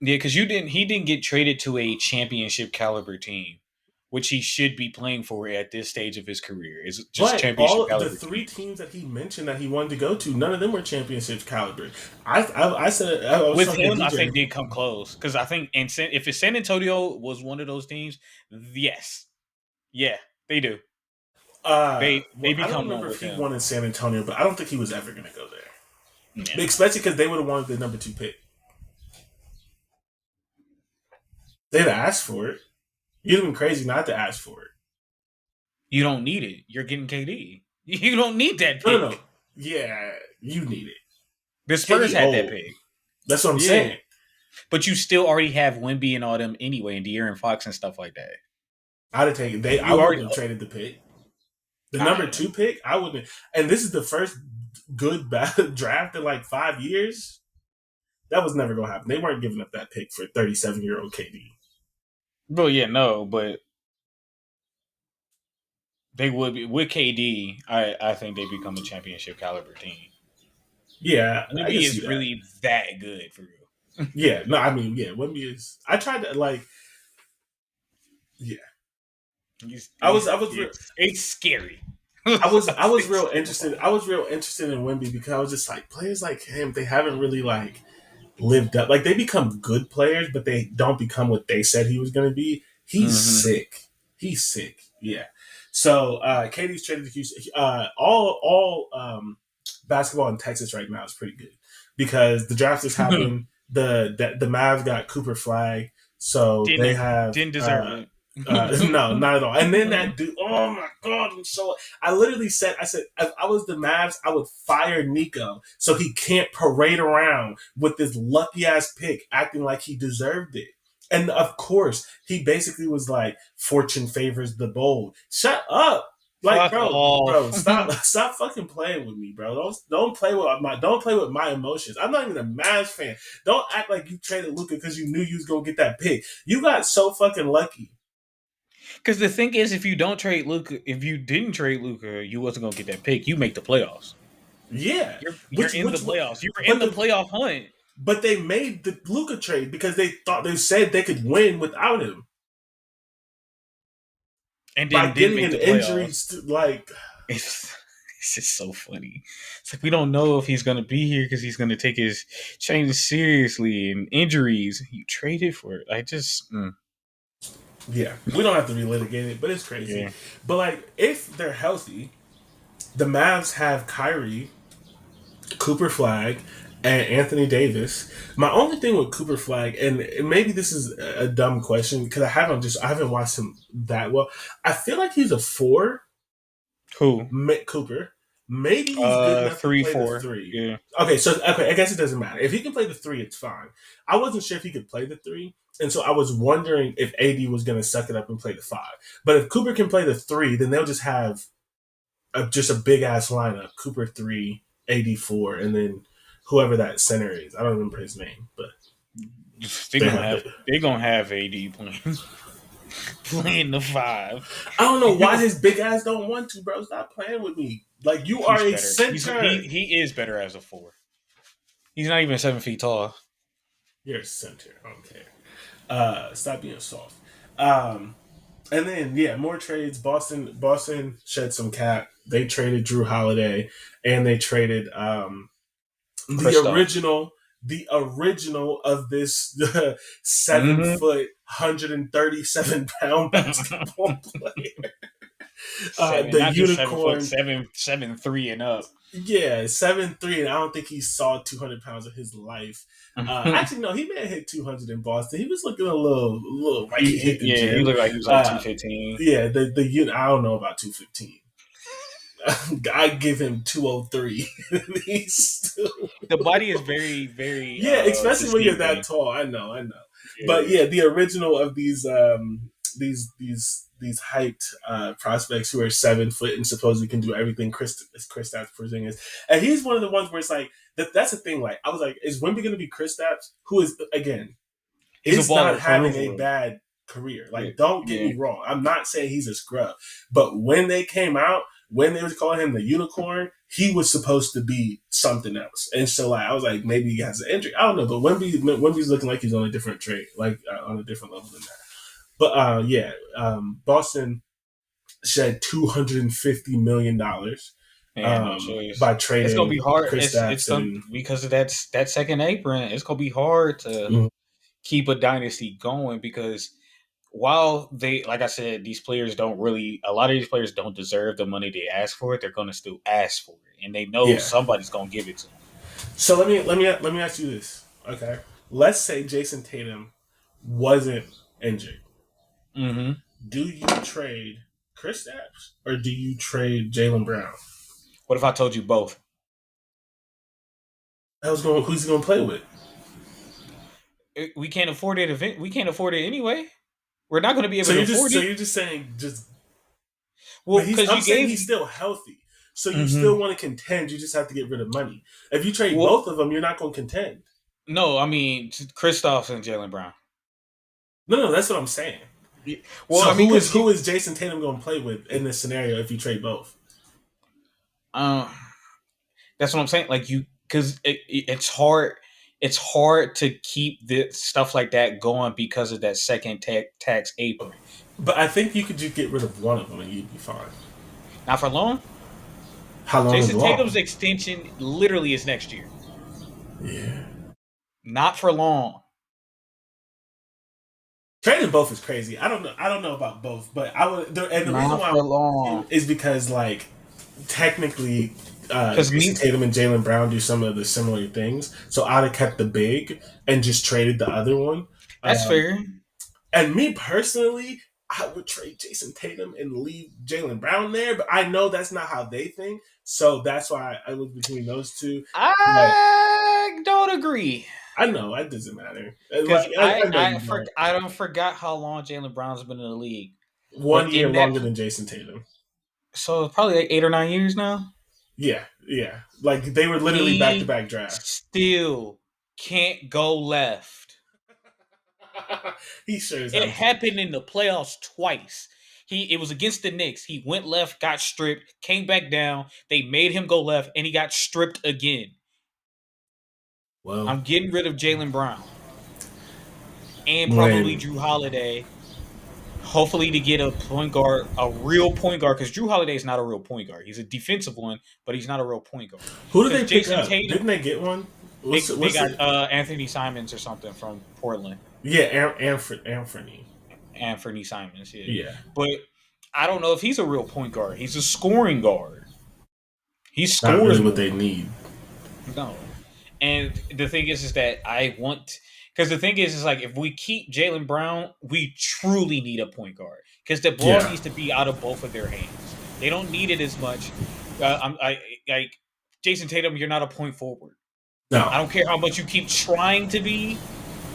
yeah, because you didn't he didn't get traded to a championship caliber team, which he should be playing for at this stage of his career. Is just But championship all the caliber three teams. teams that he mentioned that he wanted to go to, none of them were championship caliber. I said I was With talking to him, I think DJ. they come close. Because I think if it's San Antonio was one of those teams, yes. Yeah, they do. They Well, I don't become one remember if with he him. wanted San Antonio, but I don't think he was ever going to go Yeah. there, especially because they would have wanted the number 2 pick. They'd have asked for it. You'd have been crazy not to ask for it. You don't need it. You're getting KD. You don't need that No, no, no. pick. Yeah, you need it. The Spurs KD had that old. pick. That's what I'm Yeah. saying. But you still already have Wimby and all them anyway, and De'Aaron Fox and stuff like that. I'd have taken. I You already. wouldn't have traded the pick. The number I, 2 pick, I wouldn't. And this is the first good draft in like 5 years. That was never going to happen. They weren't giving up that pick for 37-year-old KD. well, yeah, no, but they would be with KD. I think they become a championship caliber team. Yeah, I can Wimby see is that. really that good for you. Yeah, no, I mean, yeah, Wemby is. I tried to like. Yeah, It's scary. I was It's real terrifying. interested. I was real interested in Wemby because I was just like players like him. They haven't really like lived up. Like they become good players, but they don't become what they said he was going to be. He's Hmm. sick. He's sick. Yeah. So KD's traded to Houston. All basketball in Texas right now is pretty good because the draft just happened. The Mavs got Cooper Flag, so they didn't have didn't deserve it. no, not at all. And then that dude, oh my god, I'm so. I literally said, I said, if I was the Mavs, I would fire Nico so he can't parade around with this lucky ass pick, acting like he deserved it. And of course, he basically was like, "Fortune favors the bold." Shut up, like, Fuck bro, off. stop fucking playing with me, bro. Don't play with my emotions. I'm not even a Mavs fan. Don't act like you traded Luka because you knew you was gonna get that pick. You got so fucking lucky. Because the thing is, if you didn't trade Luca, you wasn't gonna get that pick. You make the playoffs. Yeah, You're in the playoffs. You were in but the the playoff hunt, but they made the Luka trade because they said they could win without him and by then didn't getting make an the injury. playoffs. Like, It's it's just so funny. It's like we don't know if he's gonna be here because he's gonna take his changes seriously and injuries. You traded for it. I just yeah, we don't have to relitigate it, but it's crazy. yeah. But like, if they're healthy, the Mavs have Kyrie, Cooper Flag, and Anthony Davis. My only thing with Cooper Flag, and maybe this is a dumb question because I haven't watched him that well. I feel like he's a four. Who? Cooper. Maybe he's good enough to Three, play the four. three. Yeah. Okay, I guess it doesn't matter. If he can play the three, it's fine. I wasn't sure if he could play the three, and so I was wondering if AD was going to suck it up and play the five. But if Cooper can play the three, then they'll just have just a big ass lineup: Cooper three, AD four, and then whoever that center is. I don't remember his name, but They're they gonna have. have they're gonna have AD playing playing the five. I don't know why his big ass don't want to, bro. Stop playing with me. Like, you are He's a better. center. He is better as a four. He's not even 7 feet tall. You're a center. I don't care. Stop being soft. Um, and then yeah, more trades. Boston shed some cap. They traded Drew Holiday, and they traded the Kristoff. original of this 7 foot, Mm-hmm. 137 pound basketball player. Seven, The not just 7 foot, unicorn. 7'3" and up. Yeah, 7'3", and I don't think he saw 200 pounds of his life. Actually, no, he may have hit 200 in Boston. He was looking a little like he hit the Yeah, he gym. looked like he was like 215. Yeah, the unit. I don't know about 215. I give him 203. He's still, The body is very, very yeah, especially when you're that deceiving. tall. I know. But Yeah. yeah, the original of these hyped prospects who are 7 foot and supposedly can do everything. Kristaps Porzingis, and he's one of the ones where it's like that's the thing. Like, I was like, is Wemby going to be Kristaps, who is again He's a is not baller for real, having for a real. bad career. Yeah. Like, don't get Yeah. me wrong. I'm not saying he's a scrub, but when they came out, when they was calling him the unicorn, he was supposed to be something else. And so, like, I was like, maybe he has an injury. I don't know, but Wemby's looking like he's on a different trade, like on a different level than that. But yeah, Boston shed $250 million Yeah, no choice. by It's gonna trading be hard. It's Kristaps gonna and because of that second apron. It's gonna be hard to mm, keep a dynasty going because while they, like I said, these players don't really. A lot of these players don't deserve the money they ask for it. They're gonna still ask for it, and they know yeah. somebody's gonna give it to them. So let me ask you this. Okay, let's say Jason Tatum wasn't injured. Mm-hmm. Do you trade Kristaps or do you trade Jalen Brown? What if I told you both? Who's he going to play with? We can't afford it. We can't afford it anyway. We're not going to be able So to you're just afford it. saying just, Well, but he's because I'm you saying gave. he's still healthy. So you still Mm-hmm. want to contend. You just have to get rid of money. If you trade Well, both of them, you're not going to contend. no, I mean Kristoff and Jalen Brown. No, that's what I'm saying. Well, So I mean, because who is Jason Tatum going to play with in this scenario if you trade both? um, that's what I'm saying. Like because it's hard. It's hard to keep the stuff like that going because of that second tax apron. But I think you could just get rid of one of them and you'd be fine. Not for long. How long is Jason Tatum's long? extension literally is next year. Yeah. Not for long. Trading both is crazy. I don't know. I don't know about both, but I would. And the reason Not why I for was thinking long. is because like technically, Because Jason me, Tatum and Jalen Brown do some of the similar things. So I'd have kept the big and just traded the other one. that's Um, fair. and me personally, I would trade Jason Tatum and leave Jalen Brown there, but I know that's not how they think. So that's why I was between those two. But I don't agree. I know it doesn't matter. Like Because I know you don't. I don't forgot how long Jalen Brown's been in the league, but 1 year in that, longer than Jason Tatum. so probably like 8 or 9 years now. Yeah, yeah. Like they were literally back to He back drafts. still can't go left. He sure as It hell can. happened in the playoffs twice. It was against the Knicks. He went left, got stripped, came back down. They made him go left, and he got stripped again. Well, I'm getting rid of Jalen Brown and probably when Drew Holiday. Hopefully to get a point guard, a real point guard, because Drew Holiday is not a real point guard. He's a defensive one, but he's not a real point guard. who did Because they pick Jason up? Tatum, Didn't they get one? they What's got it? Anthony Simons or something from Portland. Yeah, Anthony. Anthony Simons, yeah. Yeah, But I don't know if he's a real point guard. He's a scoring guard. He not really scores what they more. need. No. And the thing is that I want, because the thing is like if we keep Jalen Brown, we truly need a point guard because the ball Yeah, needs to be out of both of their hands. They don't need it as much. Like Jason Tatum, you're not a point forward. no, I don't care how much you keep trying to be,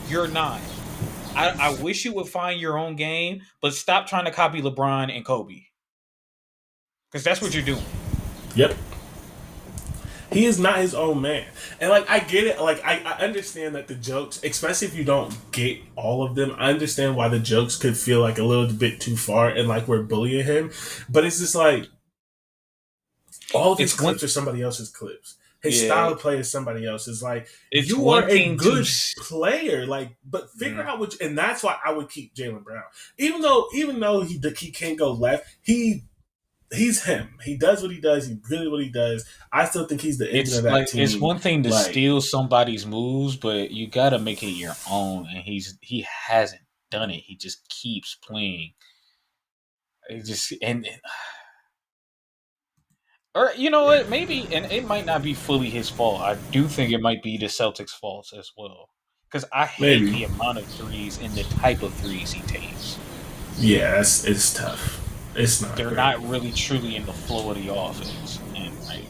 you're not. I wish you would find your own game, but stop trying to copy LeBron and Kobe because that's what you're doing. yep. He is not his own man, and like I get it. Like I understand that the jokes, especially if you don't get all of them, I understand why the jokes could feel like a little bit too far and like we're bullying him. But it's just like all of his It's one, clips are somebody else's clips. His yeah. style of play is somebody else's. Like It's you are one a thing to. good player, like but figure Mm. out which, and that's why I would keep Jalen Brown. Even though he can't go left, he's him. He does what he does. He's good at what he does. I still think he's the engine of It's that like it's team. one thing to Like steal somebody's moves, but you got to make it your own. And he hasn't done it. He just keeps playing. It just and or you know yeah, what? Maybe and it might not be fully his fault. I do think it might be the Celtics' fault as well. Because I hate maybe the amount of threes and the type of threes he takes. yeah, it's tough. It's not They're great. not really truly in the flow of the offense. And like,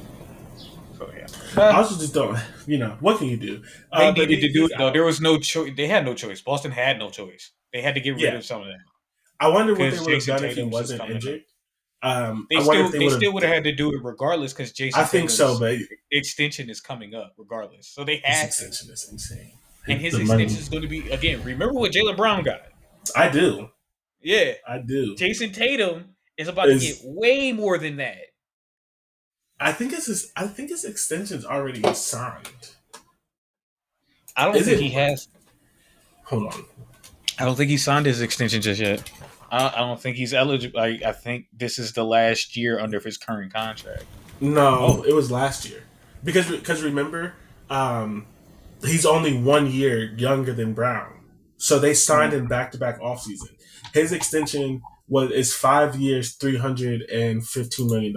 so yeah. I also just don't. What can you do? They But needed to do he's it though. out. There was no choice. They had no choice. Boston had no choice. They had to get rid Yeah, of some of them I wonder what they because would have Jason done if he Tatum's just wasn't coming up. injured. I wonder if they They would have. still would have had to do it regardless because I Jason think so, Tatum's but extension is coming up regardless. So they his had to, extension is insane. and his The extension money, is going to be again. Remember what Jalen Brown got? I do, Yeah, I do. Jason Tatum is about to get Is way more than that. I think his extension's already signed. I don't Is think it? he has. Hold on. I don't think he signed his extension just yet. I don't think he's eligible. I think this is the last year under his current contract. No, Oh, it was last year because remember, um, he's only 1 year younger than Brown, so they signed him back to back off season. His extension is 5 years, $315 million,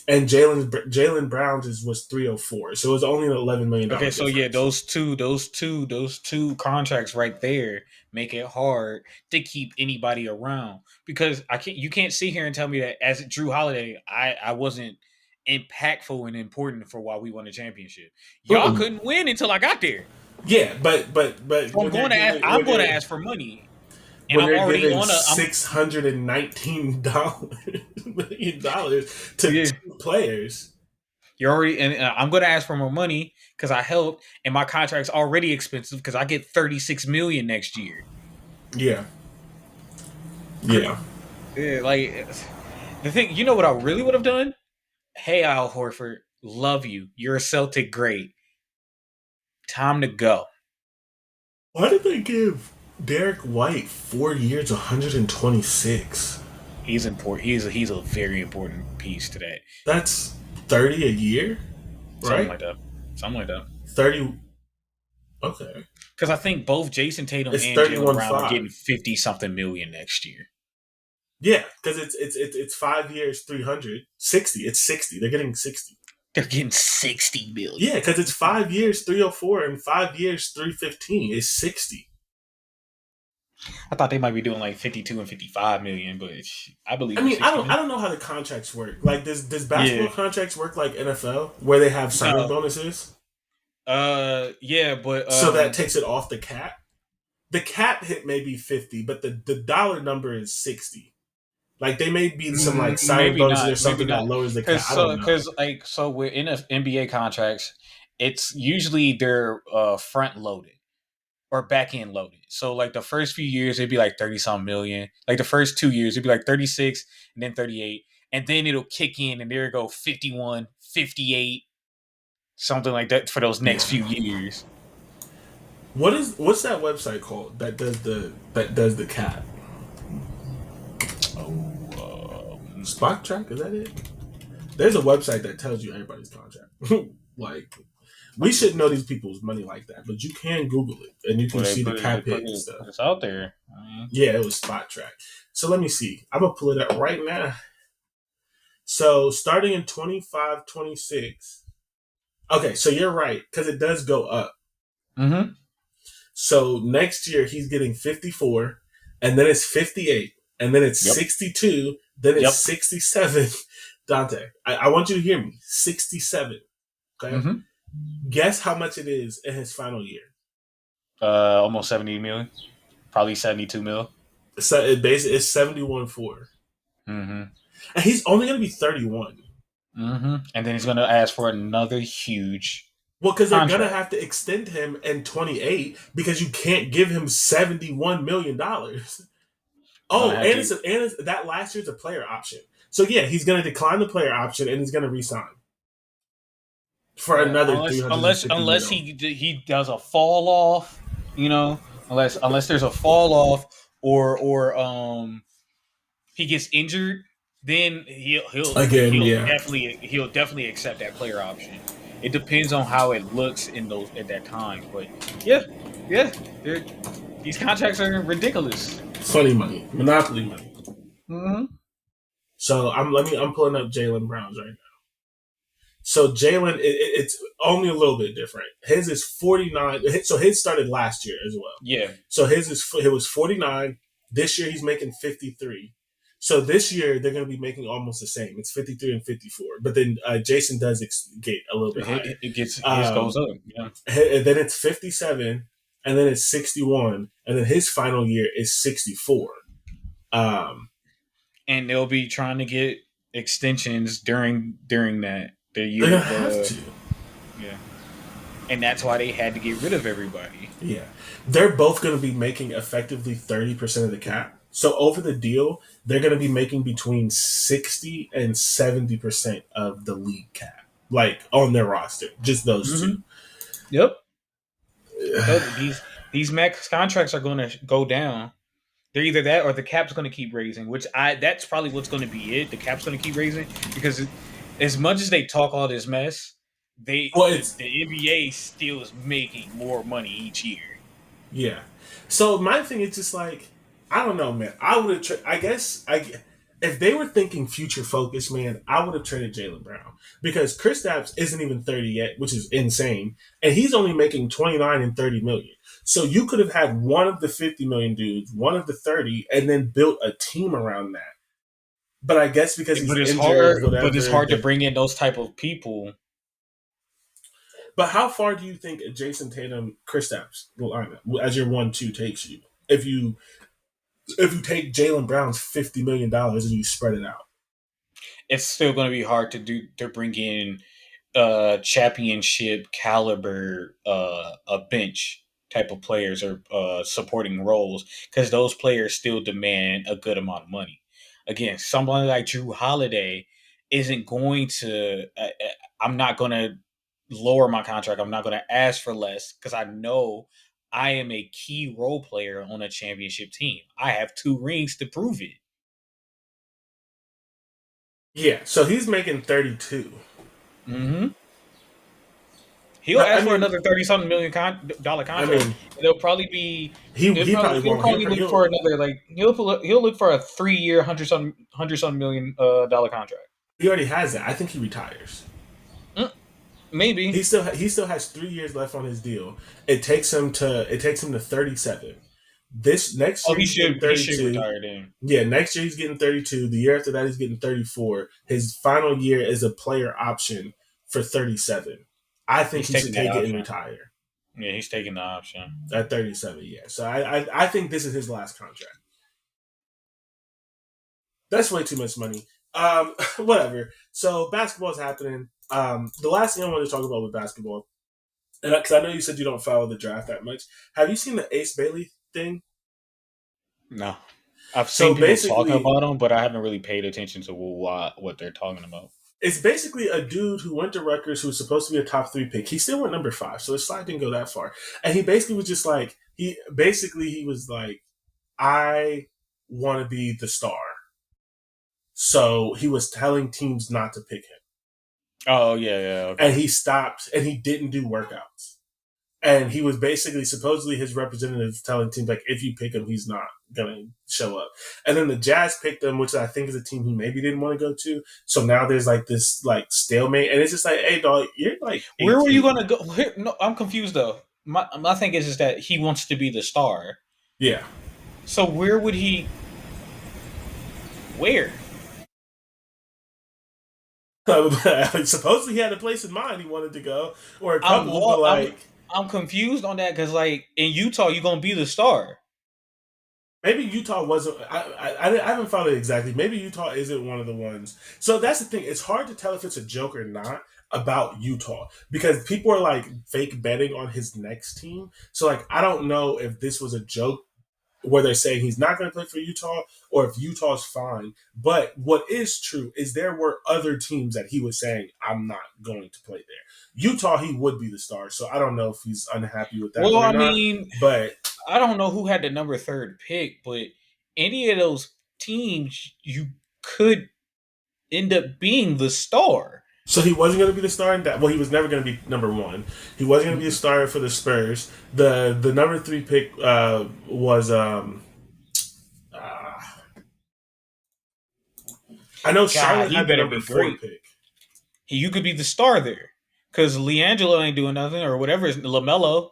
and Jalen Brown's was 304, so it was only an $11 million okay, so yeah, difference. those two contracts right there make it hard to keep anybody around because you can't sit here and tell me that as Drew Holiday, I wasn't impactful and important for why we won the championship. Y'all Mm-mm. couldn't win until I got there. Yeah, but So I'm going to ask for money, and when I'm they're already giving on a I'm $619 million to yeah. two players. You're already and I'm going to ask for more money because I helped, and my contract's already expensive because I get 36 million next year. Yeah, yeah. Yeah, like the thing, you know what I really would have done? Hey, Al Horford, love you. You're a Celtic great. Time to go. Why did they give Derek White 4 years, 126? He's important. He's a very important piece to that. That's 30 a year, Something right? like that. Something like that. 30. Okay. Because I think both Jason Tatum It's and Jalen Brown are 31.5. getting 50 something million next year. Yeah, because it's 5 years, 360. It's 60. They're getting 60. They're getting 60 Yeah, million. because it's 5 years, 304, and 5 years, 315 is 60. I thought they might be doing like 52 and 55 million, but I I believe in mean, I 60 don't I million. don't know how the contracts work. Like, does basketball Yeah. contracts work like NFL, where they have signing No. bonuses? Yeah, but So that takes it off the cap. The cap hit may be 50, but the dollar number is 60. Like, they may be some like signing maybe bonuses not. or Maybe something that not. lowers the cap. I don't know. Because like so with NBA contracts, it's usually they're front loaded or back end loaded. So like the first few years it'd be like 30 some million. Like the first 2 years it'd be like 36 and then 38. And then it'll kick in and there it go 51, 58, something like that for those next Yeah. few years. What's that website called that does the cap? Oh, Spot Track, is that it? There's a website that tells you everybody's contract. Like, we should know these people's money like that, but you can Google it and you well, can see the they cap hit and put stuff. it out there. I mean, Yeah, it was Spot Track. So let me see. I'm gonna pull it up right now. So starting in 25, 26. Okay, so you're right because it does go up. mm-hmm. So next year he's getting 54, and then it's 58, and then it's Yep. 62, then it's Yep. 67. Dante, I want you to hear me. 67. Okay. Mm-hmm. Guess how much it is in his final year. Almost 70 million. Probably 72 mil. So it basically it's 71.4. Mm-hmm. And he's only gonna be 31. Mm-hmm. And then he's going to ask for another huge Well, because they're gonna contract. have to extend him in 28 because you can't give him $71 million. They're going to Oh, have to. that last year's a player option. So yeah, he's gonna decline the player option and he's gonna resign for another Unless 350 mil. he does a fall off, unless there's a fall off or he gets injured, then Again, yeah. he'll definitely accept that player option. It depends on how it looks in those at that time, but yeah, yeah, these contracts are ridiculous. Funny money. Monopoly money. Mm-hmm. So I'm pulling up Jalen Brown's right now. So Jalen, it's only a little bit different. His is 49. So his started last year as well. Yeah. So it was 49. This year he's making 53. So this year they're going to be making almost the same. It's 53 and 54. But then Jason does get a little bit higher. It gets his goes Um, up. Yeah. and then it's 57, and then it's 61, and then his final year is 64. Um, And they'll be trying to get extensions during that the they're year gonna have the to. yeah, and that's why they had to get rid of everybody. Yeah, they're both going to be making effectively 30% of the cap. So over the deal, they're going to be making between 60 and 70% of the league cap, like on their roster. Just those two. Mm-hmm. Yep. These max contracts are going to go down. They're either that or the cap's going to keep raising, which I that's probably what's going to be it. The cap's going to keep raising because as much as they talk all this mess, Well, it's the NBA still is making more money each year. Yeah. So my thing is just like, I don't know, man. I would have. I guess if they were thinking future focus, man, I would have traded Jalen Brown because Kristaps isn't even 30 yet, which is insane, and he's only making 29 and 30 million. So you could have had one of the 50 million dudes, one of the 30, and then built a team around that. But I guess because he's injured, But it's whatever. hard to bring in those type of people. But how far do you think Jason Tatum, Kristaps lineup as your 1-2 takes you? If you take Jalen Brown's $50 million and you spread it out. It's still going to be hard to bring in championship caliber a bench type of players or supporting roles because those players still demand a good amount of money. Again, someone like Drew Holiday isn't going to. I'm not going to lower my contract. I'm not going to ask for less because I know I am a key role player on a championship team. I have 2 rings to prove it. Yeah, so he's making 32. Mm-hmm. He'll But I ask for mean, another 30 something million dollar I contract, mean, and it'll probably be. he probably He'll won't. probably look for another he'll look for a 3 year hundred some million dollar contract. he already has that. I think he retires. Mm, maybe. He still has 3 years left on his deal. It takes him to 37. This next Oh, year he's getting he should 32. retire then. Yeah, next year he's getting 32. The year after that he's getting 34. His final year is a player option for 37. I think He's he should taking that take it and option. retire Yeah, he's taking the option. at 37. Yeah, so I think this is his last contract. That's way too much money. Whatever. So basketball's happening. The last thing I wanted to talk about with basketball, and because I know you said you don't follow the draft that much, have you seen the Ace Bailey thing? No, I've So seen people talking basically, about him, but I haven't really paid attention to what they're talking about. it's basically a dude who went to Rutgers who was supposed to be a top three pick. He still went number 5, so his slide didn't go that far. And he basically was just like he was like, I want to be the star. So he was telling teams not to pick him. Oh yeah, yeah, And okay. he stopped and he didn't do workouts. And he was basically supposedly his representative telling teams like if you pick him, he's not gonna show up. And then the Jazz picked him, which I think is a team he maybe didn't want to go to. So now there's like this like stalemate, and it's just like, hey dog, you're like Where were you 18. gonna go? No, I'm confused though. My thing is that he wants to be the star. Yeah. So where would he? Where? Supposedly he had a place in mind he wanted to go, or a I'm couple, but lo- I'm like I'm confused on that because like in Utah you're gonna be the star. maybe Utah wasn't. I haven't found it exactly. Maybe Utah isn't one of the ones. So that's the thing. It's hard to tell if it's a joke or not about Utah because people are like fake betting on his next team. So like I don't know if this was a joke where they're saying he's not going to play for Utah or if Utah's fine. But what is true is there were other teams that he was saying I'm not going to play there. Utah, he would be the star. So I don't know if he's unhappy with that Well, one or I not. mean, But I don't know who had the number third pick, but any of those teams you could end up being the star. so he wasn't going to be the star in that. Well, he was never going to be number one. He wasn't going to be a star for the Spurs. The number 3 pick was uh, I know God, Charlotte he had the better number be 4 great. pick. You could be the star there. Because Leangelo ain't doing nothing, or whatever is LaMelo.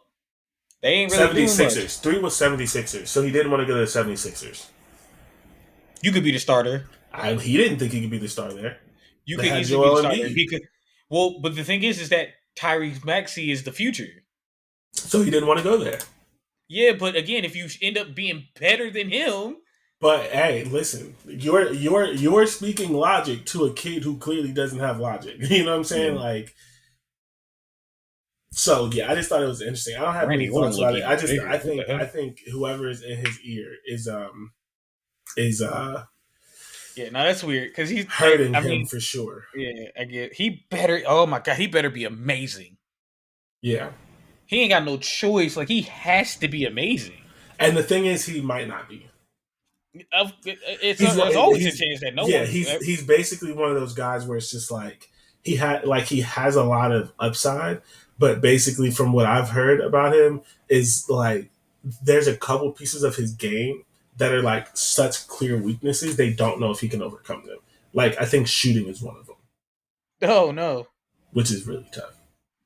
They ain't really doing much. 76ers. 3 was 76ers. So he didn't want to go to the 76ers. You could be the starter. He didn't think he could be the star there. You They could had easily be the Joel starter. Embiid. He could. Well, but the thing is that Tyrese Maxey is the future. So he didn't want to go there. Yeah, but again, if you end up being better than him, But hey, listen, you're speaking logic to a kid who clearly doesn't have logic. You know what I'm saying? yeah, Like, so yeah, I just thought it was interesting. I don't have Randy many Orton thoughts look about it. even bigger. What the I hell? think whoever is in his ear is Yeah, no, that's weird because he's like, hurting I him mean, for sure. yeah, I get he better. Oh my god, he better be amazing. Yeah. He ain't got no choice. Like he has to be amazing. And the thing is, he might not be. There's always a chance that no Yeah, one. he's basically one of those guys where it's just like he has a lot of upside, but basically from what I've heard about him is like there's a couple pieces of his game that are like such clear weaknesses they don't know if he can overcome them. Like I think shooting is one of them, Oh no. which is really tough.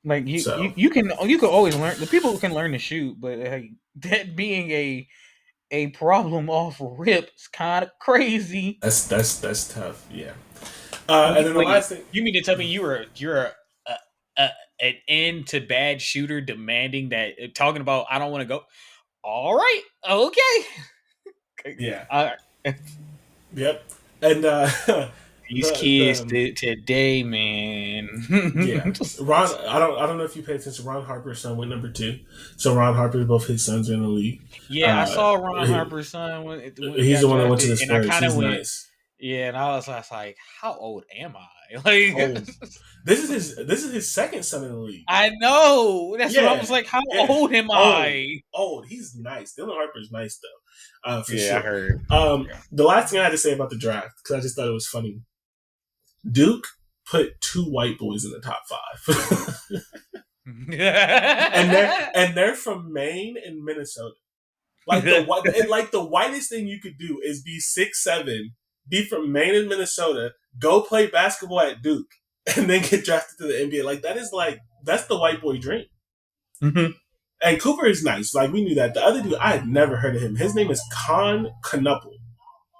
Like So you can always learn. The people can learn to shoot, but hey, that being a problem off rip is kind of crazy. that's tough. Yeah. Like, And then the wait, last thing, you mean to tell me a an end to bad shooter demanding that talking about I don't want to go. All right, okay. yeah, All right. yep, and These kids the today, man. yeah, Ron. I don't know if you pay attention. Ron Harper's son went number 2, so Ron Harper, both his sons are in the league. Yeah, I saw Ron Harper's son when he He's got the one that went to drafted, the and I Spurs. kind of He's went, nice. yeah, and I was like, how old am I? Oh, Like, this is his second son in the league. I know. That's what I was Yeah, like. How yeah. old am Old, I? old. He's nice. Dylan Harper's nice though, for Yeah, I sure. heard. Yeah. The last thing I had to say about the draft because I just thought it was funny. Duke put 2 white boys in the top 5. and they're from Maine and Minnesota. Like the whitest thing you could do is be 6'7", be from Maine and Minnesota, go play basketball at Duke, and then get drafted to the NBA. That's the white boy dream. Mhm. And Cooper is nice. Like we knew that. The other dude, I had never heard of him. His name is Con Knuppel.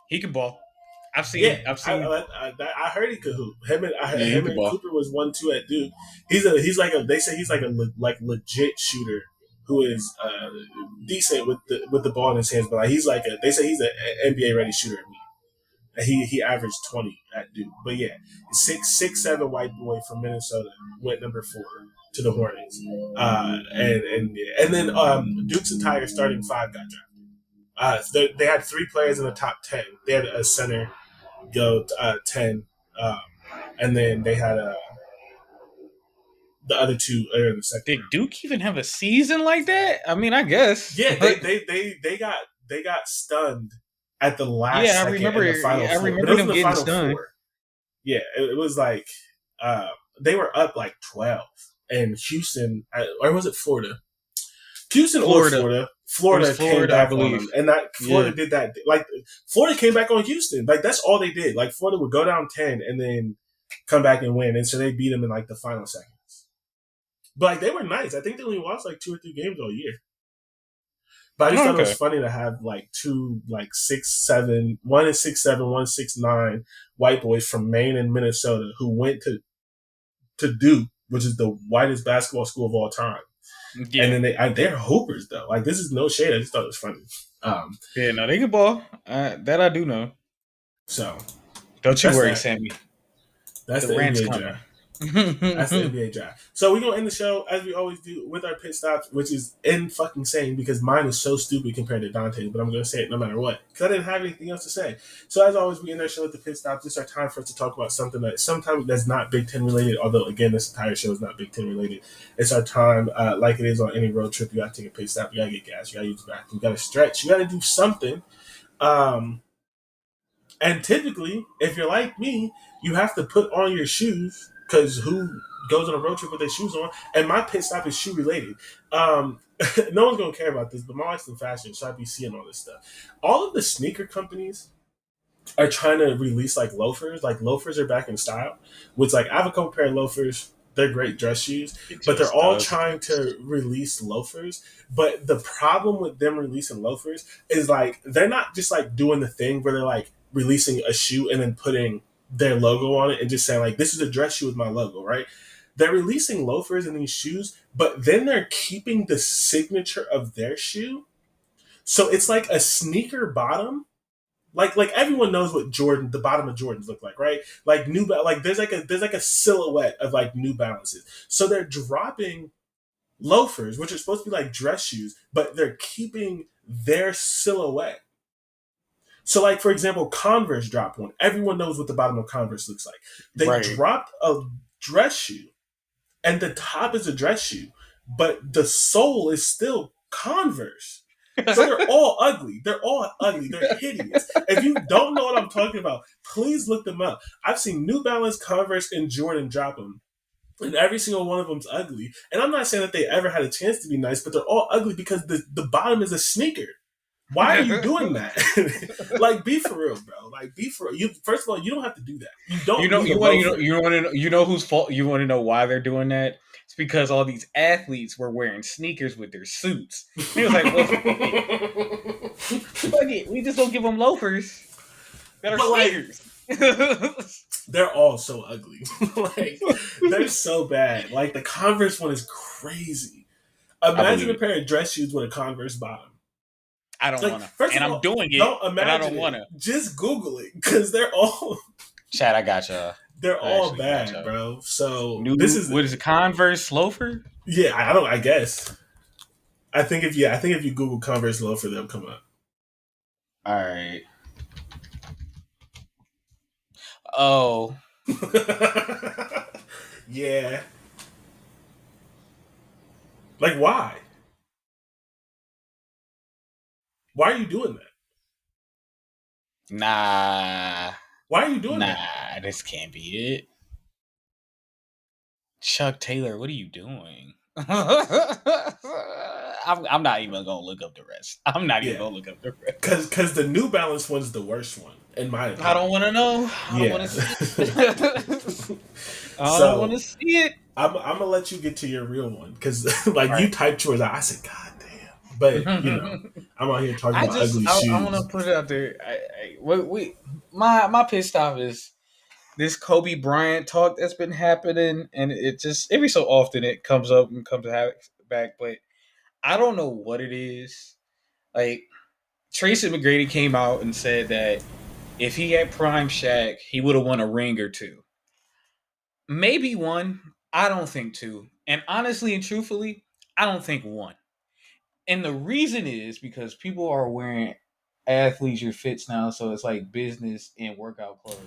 He can ball. I've Yeah, seen. I've I, seen. I, I heard he could hoop. Yeah, he Him can and ball. Cooper was 1-2 at Duke. He's like a. They say he's like a legit shooter who is decent with the ball in his hands. But like they say he's an NBA ready shooter. He averaged 20 at Duke. But yeah, 6'7" white boy from Minnesota went number 4 to the Hornets. And then Duke's entire starting five got drafted. They had 3 players in the top 10. They had a center go 10, um, and then they had the other 2 are in the second Did round. Duke even have a season like that? I mean, I guess. Yeah, they got stunned at the last Yeah, I second remember. in the final I four, but it remember was in them the getting final stunned. 4. Yeah, it was like they were up like 12, and Houston, or was it Florida? Houston or Florida. Florida. It was Florida came Florida, I back on believe. them, and that Yeah. Florida did that. Like Florida came back on Houston. Like that's all they did. Like Florida would go down 10 and then come back and win, and so they beat them in like the final seconds. But like they were nice. I think they only lost like 2 or 3 games all year. But I just Oh, thought it was okay. funny to have like 2 like 6'7", one is 6'7", one 6'9" white boys from Maine and Minnesota who went to Duke, which is the whitest basketball school of all time. And Yeah. then they're hoopers though. Like this is no shade. I just thought it was funny. Um, Yeah. No, they can ball. That I do know. so Don't you that's worry, that. Sammy. That's the Durant's NBA coming. draft. That's the NBA draft. So we're gonna end the show as we always do with our pit stops, which is in fucking insane because mine is so stupid compared to Dante's, but I'm gonna say it no matter what because I didn't have anything else to say. So as always, we end our show with the pit stops. This is our time for us to talk about something that sometimes that's not Big Ten related. Although again, this entire show is not Big Ten related. It's our time, like it is on any road trip. You gotta take a pit stop. You gotta get gas. You gotta use the bathroom. You gotta stretch. You gotta do something. Um, and typically, if you're like me, you have to put on your shoes because who goes on a road trip with their shoes on? And my pit stop is shoe related. Um, no one's gonna care about this, but my wife's in fashion, so I'd be seeing all this stuff. All of the sneaker companies are trying to release like loafers. Like loafers are back in style. Which like I have a couple pair of loafers. They're great dress shoes, Get but your they're all stuff. trying to release loafers. But the problem with them releasing loafers is like they're not just like doing the thing where they're like releasing a shoe and then putting their logo on it and just saying like this is a dress shoe with my logo, right? They're releasing loafers and these shoes, but then they're keeping the signature of their shoe. So it's like a sneaker bottom like everyone knows what Jordan the bottom of Jordans look like, right? Like like there's like a silhouette of like New Balances. So they're dropping loafers, which are supposed to be like dress shoes, but they're keeping their silhouette. So like for example, Converse dropped one. Everyone knows what the bottom of Converse looks like. They Right. dropped a dress shoe, and the top is a dress shoe, but the sole is still Converse. So they're all ugly. They're all ugly. They're hideous. If you don't know what I'm talking about, please look them up. I've seen New Balance, Converse, and Jordan drop them. And every single one of them's ugly. And I'm not saying that they ever had a chance to be nice, but they're all ugly because the bottom is a sneaker. Why are you doing that? Like, be for real, bro. Like, be for real. First of all, you don't have to do that. You You don't know, need a you loafer. want to know, whose fault. You want to know why they're doing that? It's because all these athletes were wearing sneakers with their suits. And he was like, "Well, fuck it, fuck it. We just don't give them loafers that are But like, sneakers." they're all so ugly. Like they're so bad. Like the Converse one is crazy. I Imagine believe a it. pair of dress shoes with a Converse bottom. I don't Like want to, first and of I'm all, doing it, don't but I imagine don't it. want to. Just Google it because they're all Chad, I got you. they're I all actually got bad, you. bro. So this New, is what is it? Converse loafer? yeah. I don't. I guess. I think if you Google Converse loafer, they'll come up. All right. Oh, Yeah. Like why? Why are you doing that? nah, Why are you doing that? nah. This can't be it. Chuck Taylor, what are you doing? I'm not even gonna look up the rest. I'm not even Yeah, gonna look up the rest. because the New Balance one's the worst one in my I don't opinion. want to know. I don't want to Yeah. see it. I don't want So to see it. I'm gonna let you get to your real one because like you typed yours out. I said, God damn. But I'm out here talking about ugly I want to shoes. put it out there. My pissed off is this Kobe Bryant talk that's been happening, and it just every so often it comes up and comes back, but I don't know what it is. Like Tracy McGrady came out and said that if he had prime Shaq, he would have won a ring or two. Maybe one. I don't think two. And honestly and truthfully, I don't think one. And the reason is because people are wearing athleisure fits now, so it's like business and workout clothes.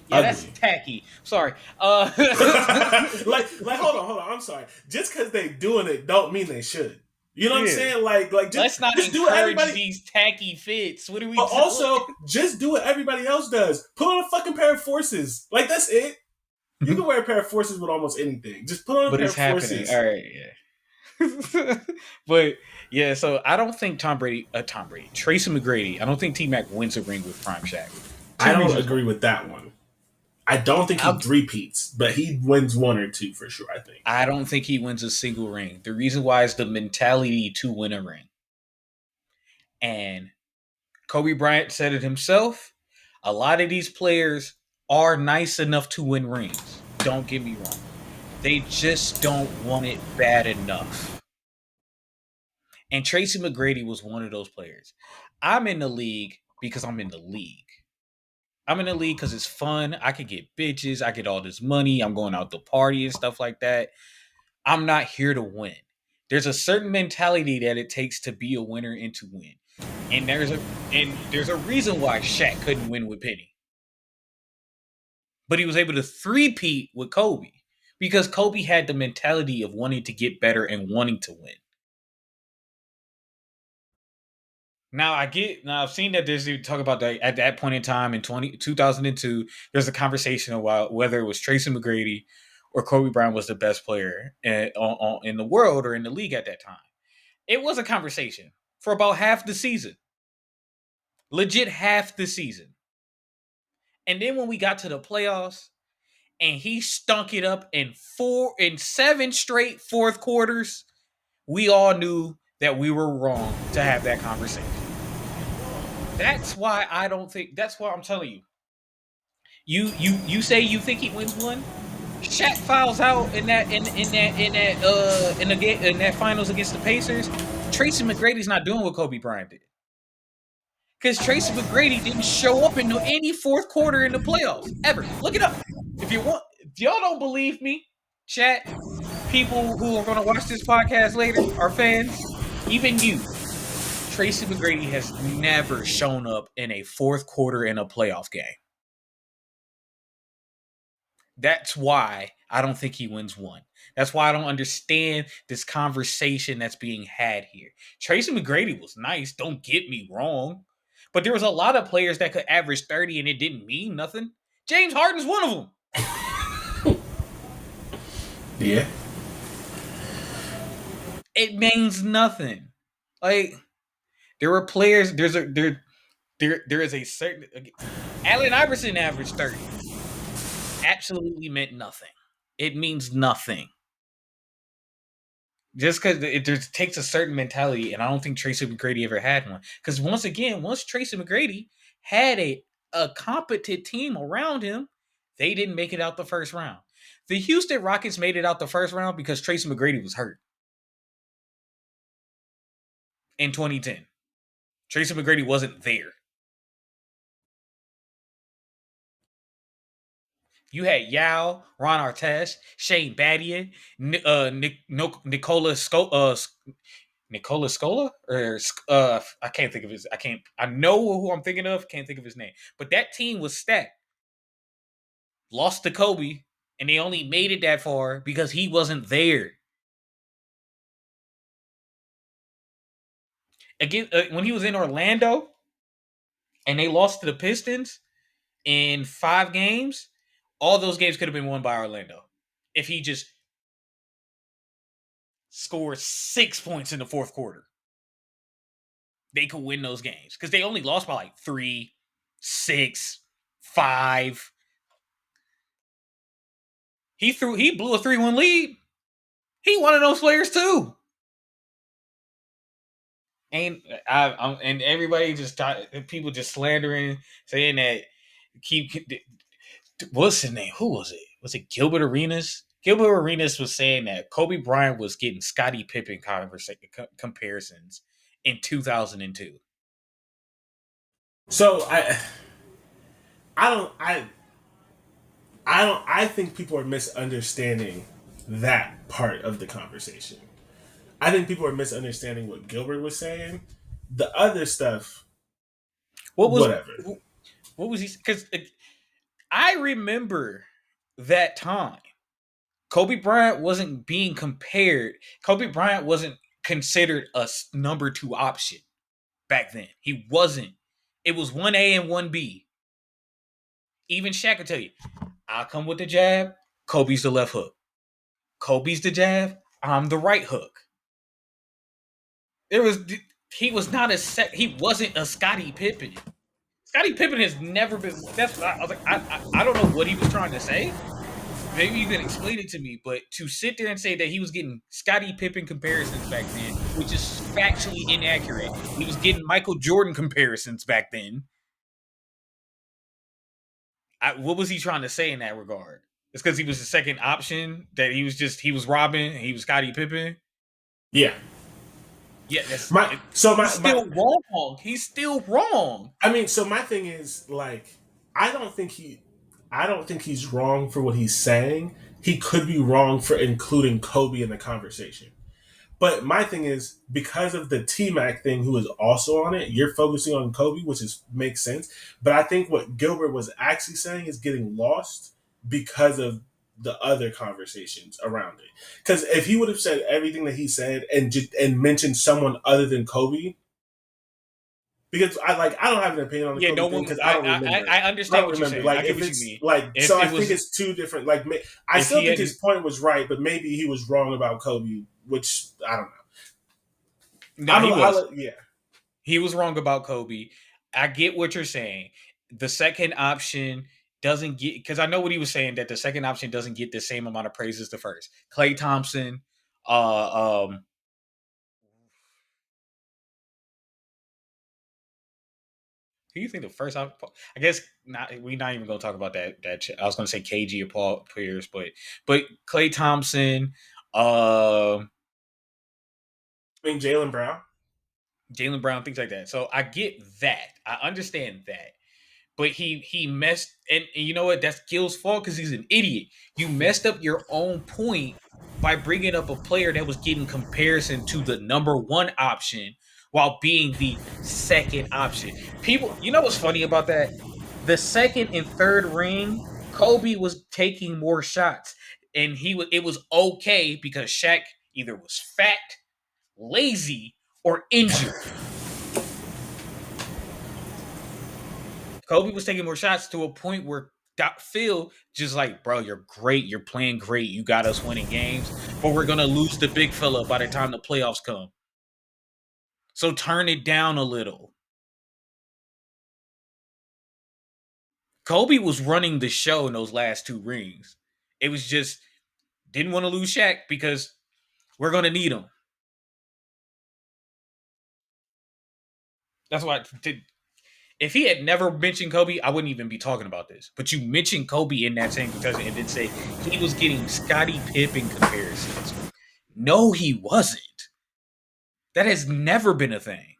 Yeah, that's Ugly. tacky. Sorry. Hold on. I'm sorry. Just because they doing it don't mean they should. You know what I'm Yeah. saying? Let's not just do what encourage everybody. these tacky fits. What are we But doing? also, just do what everybody else does. Put on a fucking pair of forces. Like that's it. You can wear a pair of forces with almost anything. Just put on a But pair it's of happening. All forces. right, yeah. But yeah, so I don't think Tom Brady, Tracy McGrady. I don't think T Mac wins a ring with Prime Shaq. I Two don't reasons why. agree with that one. I don't think he I three-peats, but he wins one or two for sure, I think. I don't think he wins a single ring. The reason why is the mentality to win a ring. And Kobe Bryant said it himself. A lot of these players are nice enough to win rings. Don't get me wrong. They just don't want it bad enough. And Tracy McGrady was one of those players. I'm in the league because I'm in the league. I'm in the league because it's fun. I could get bitches. I get all this money. I'm going out to party and stuff like that. I'm not here to win. There's a certain mentality that it takes to be a winner and to win. And there's a reason why Shaq couldn't win with Penny. But he was able to three-peat with Kobe. Because Kobe had the mentality of wanting to get better and wanting to win. Now I've seen that there's talk about that at that point in time in 2002, there's a conversation about whether it was Tracy McGrady or Kobe Bryant was the best player in the world or in the league at that time. It was a conversation for about half the season. Legit half the season. And then when we got to the playoffs and he stunk it up in seven straight fourth quarters, we all knew that we were wrong to have that conversation. That's why I don't think. That's why I'm telling you. You say you think he wins one. Shaq fouls out in that finals against the Pacers. Tracy McGrady's not doing what Kobe Bryant did because Tracy McGrady didn't show up in any fourth quarter in the playoffs ever. Look it up if you want. If y'all don't believe me, chat people who are going to watch this podcast later, our fans, even you. Tracy McGrady has never shown up in a fourth quarter in a playoff game. That's why I don't think he wins one. That's why I don't understand this conversation that's being had here. Tracy McGrady was nice, don't get me wrong. But there was a lot of players that could average 30 and it didn't mean nothing. James Harden's one of them. Yeah. It means nothing. Like there were players, there is a certain Allen Iverson averaged 30. Absolutely meant nothing. It means nothing. Just because it takes a certain mentality, and I don't think Tracy McGrady ever had one. Because once Tracy McGrady had a competent team around him, they didn't make it out the first round. The Houston Rockets made it out the first round because Tracy McGrady was hurt in 2010. Tracy McGrady wasn't there. You had Yao, Ron Artest, Shane Battier, Nicola Nicola Scola or I can't think of his. I know who I'm thinking of. Can't think of his name. But that team was stacked. Lost to Kobe, and they only made it that far because he wasn't there. Again, when he was in Orlando and they lost to the Pistons in 5 games, all those games could have been won by Orlando if he just score 6 points in the fourth quarter, they could win those games because they only lost by like 3, 6, 5. He blew a 3-1 lead. He one of those players too. And and everybody people just slandering, saying that keep what's his name? Who was it? Was it Gilbert Arenas? Gilbert Arenas was saying that Kobe Bryant was getting Scottie Pippen comparisons in 2002. So I don't I think people are misunderstanding that part of the conversation. I think people are misunderstanding what Gilbert was saying. The other stuff, What was whatever. what was he? Because I remember that time. Kobe Bryant wasn't being compared. Kobe Bryant wasn't considered a number two option back then. He wasn't. It was 1A and 1B. Even Shaq could tell you, I'll come with the jab. Kobe's the left hook. Kobe's the jab. I'm the right hook. There was he was not he wasn't a Scottie Pippen. Scottie Pippen has never been. That's what I was like. I don't know what he was trying to say. Maybe you can explain it to me, but to sit there and say that he was getting Scottie Pippen comparisons back then, which is factually inaccurate. He was getting Michael Jordan comparisons back then. What was he trying to say in that regard? It's because he was the second option, that he was robbing, he was Scottie Pippen. Yeah. Yeah, my he's still wrong. He's still wrong. I mean, so my thing is like I don't think he's wrong for what he's saying. He could be wrong for including Kobe in the conversation. But my thing is, because of the T Mac thing, who is also on it, you're focusing on Kobe, which is makes sense. But I think what Gilbert was actually saying is getting lost because of the other conversations around it. Because if he would have said everything that he said and mentioned someone other than Kobe, because I don't have an opinion on the Yeah, Kobe no thing one. because I don't remember. I I understand don't what you're remember. saying. I Like get if what you it's mean. like If so, I it think was, it's two different. Like I if still he think hadn't, his point was right, but maybe he was wrong about Kobe, which I don't know. no, he was. Yeah. He was wrong about Kobe. I get what you're saying. The second option doesn't get, because I know what he was saying, that the second option doesn't get the same amount of praise as the first. Klay Thompson, um, who do you think the first option? I guess not. We're not even going to talk about that. I was going to say KG or Paul Pierce, but Klay Thompson, uh, I mean Jalen Brown. Jalen Brown, things like that. So I get that. I understand that. But he messed, and you know what? That's Gil's fault because he's an idiot. You messed up your own point by bringing up a player that was getting comparison to the number one option while being the second option. People, you know what's funny about that? The second and third ring, Kobe was taking more shots, and it was okay because Shaq either was fat, lazy, or injured. Kobe was taking more shots to a point where Phil just like, bro, you're great, you're playing great, you got us winning games, but we're gonna lose the big fella by the time the playoffs come. So turn it down a little. Kobe was running the show in those last two rings. It was just didn't want to lose Shaq because we're gonna need him. That's why if he had never mentioned Kobe, I wouldn't even be talking about this. But you mentioned Kobe in that same discussion and then say he was getting Scottie Pippen comparisons. No, he wasn't. That has never been a thing.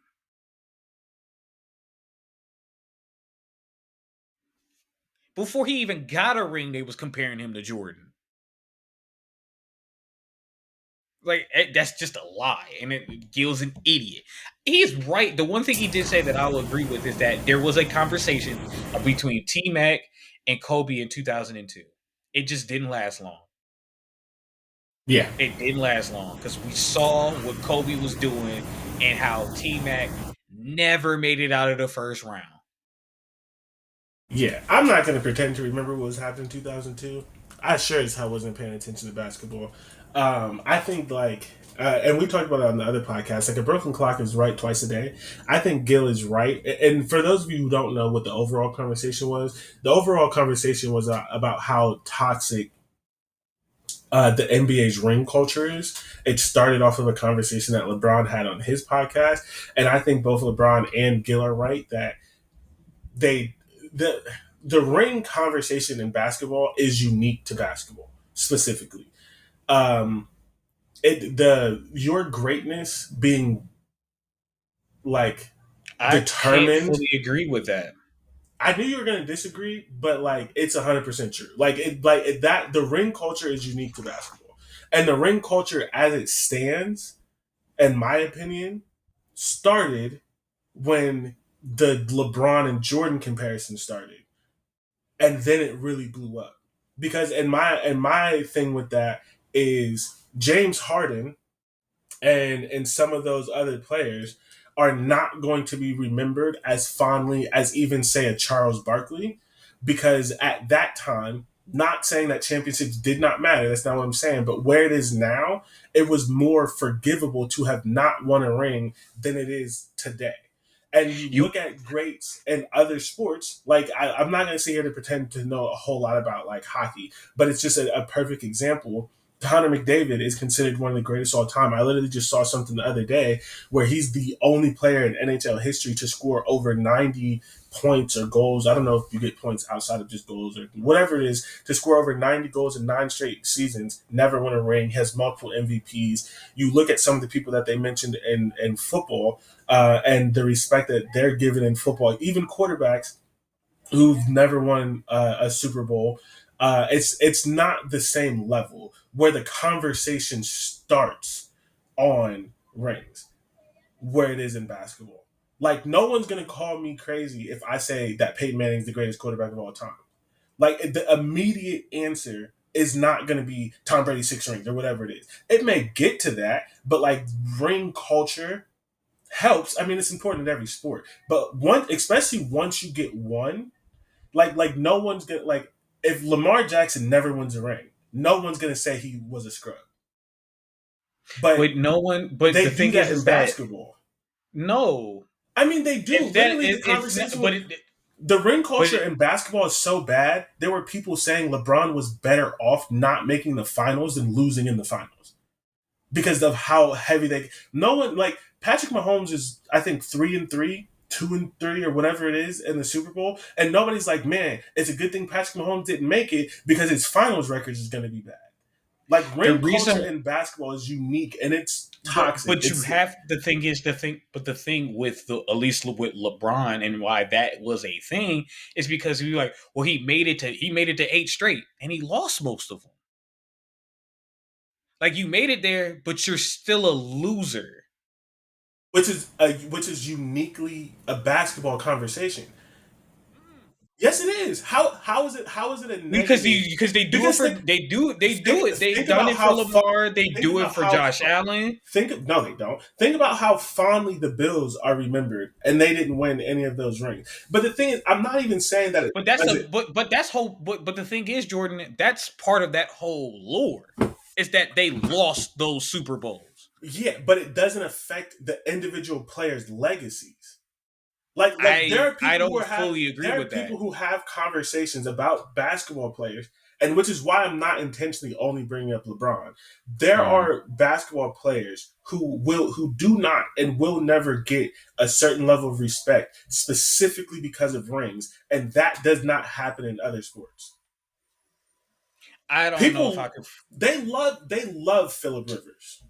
Before he even got a ring, they was comparing him to Jordan. Like that's just a lie, and Gil's an idiot. He's right. The one thing he did say that I will agree with is that there was a conversation between T Mac and Kobe in 2002. It just didn't last long. Yeah. It didn't last long because we saw what Kobe was doing and how T Mac never made it out of the first round. Yeah. I'm not going to pretend to remember what was happening in 2002. I sure as hell wasn't paying attention to basketball. I think like And we talked about it on the other podcast. Like a broken clock is right twice a day. I think Gil is right. And for those of you who don't know what the overall conversation was, the overall conversation was about how toxic the NBA's ring culture is. It started off of a conversation that LeBron had on his podcast, and I think both LeBron and Gil are right that they the the ring conversation in basketball is unique to basketball specifically. Um, the your greatness being like I can't determined. fully agree with that. I knew you were going to disagree, but like it's 100% true. That the ring culture is unique to basketball, and the ring culture as it stands, in my opinion, started when the LeBron and Jordan comparison started, and then it really blew up. Because in my thing with that is James Harden and some of those other players are not going to be remembered as fondly as even say a Charles Barkley, because at that time, not saying that championships did not matter, that's not what I'm saying, but where it is now, it was more forgivable to have not won a ring than it is today. And you You look at greats in other sports, like I'm not going to sit here to pretend to know a whole lot about like hockey, but it's just a perfect example. Connor McDavid is considered one of the greatest all time. I literally just saw something the other day where he's the only player in NHL history to score over 90 points or goals. I don't know if you get points outside of just goals or whatever it is, to score over 90 goals in 9 straight seasons, never win a ring, has multiple MVPs. You look at some of the people that they mentioned in football and the respect that they're given in football, even quarterbacks who've never won a Super Bowl. It's not the same level where the conversation starts on rings where it is in basketball. Like no one's gonna call me crazy if I say that Peyton Manning is the greatest quarterback of all time. Like the immediate answer is not going to be Tom Brady 6 rings or whatever it is. It may get to that, but like ring culture helps. I mean, it's important in every sport, but especially once you get one, like no one's gonna like if Lamar Jackson never wins a ring, no one's gonna say he was a scrub. But but no one but the they do thing that is in that basketball. no. I mean, they do. If that Literally, the it's not, conversation. The ring but culture in basketball is so bad. There were people saying LeBron was better off not making the finals than losing in the finals because of how heavy they. No one like Patrick Mahomes is, I think, 3-3, 2-3, or whatever it is in the Super Bowl, and nobody's like, man, it's a good thing Patrick Mahomes didn't make it because his finals records is going to be bad. Like the ring culture reason in basketball is unique and it's toxic. but you have the thing is the thing but the thing with the at least with LeBron and why that was a thing is because you're like, well, he made it to 8 straight and he lost most of them. Like, you made it there, but you're still a loser. which is uniquely a basketball conversation. Yes, it is. How is it a Because negative? they do it Because for they do it. They've think done about it for how Lamar. They think do it about for how Josh Allen. no, they don't. Think about how fondly the Bills are remembered, and they didn't win any of those rings. But the thing is, I'm not even saying that it But that's doesn't. the but that's whole but the thing is, Jordan, that's part of that whole lore. Is that they lost those Super Bowls. Yeah, but it doesn't affect the individual players' legacies. Like there are I people who don't have fully agree there are with that. people who have conversations about basketball players, and which is why I'm not intentionally only bringing up LeBron. There Uh, are basketball players who do not and will never get a certain level of respect specifically because of rings, and that does not happen in other sports. I don't know if I People could. they love Philip Rivers.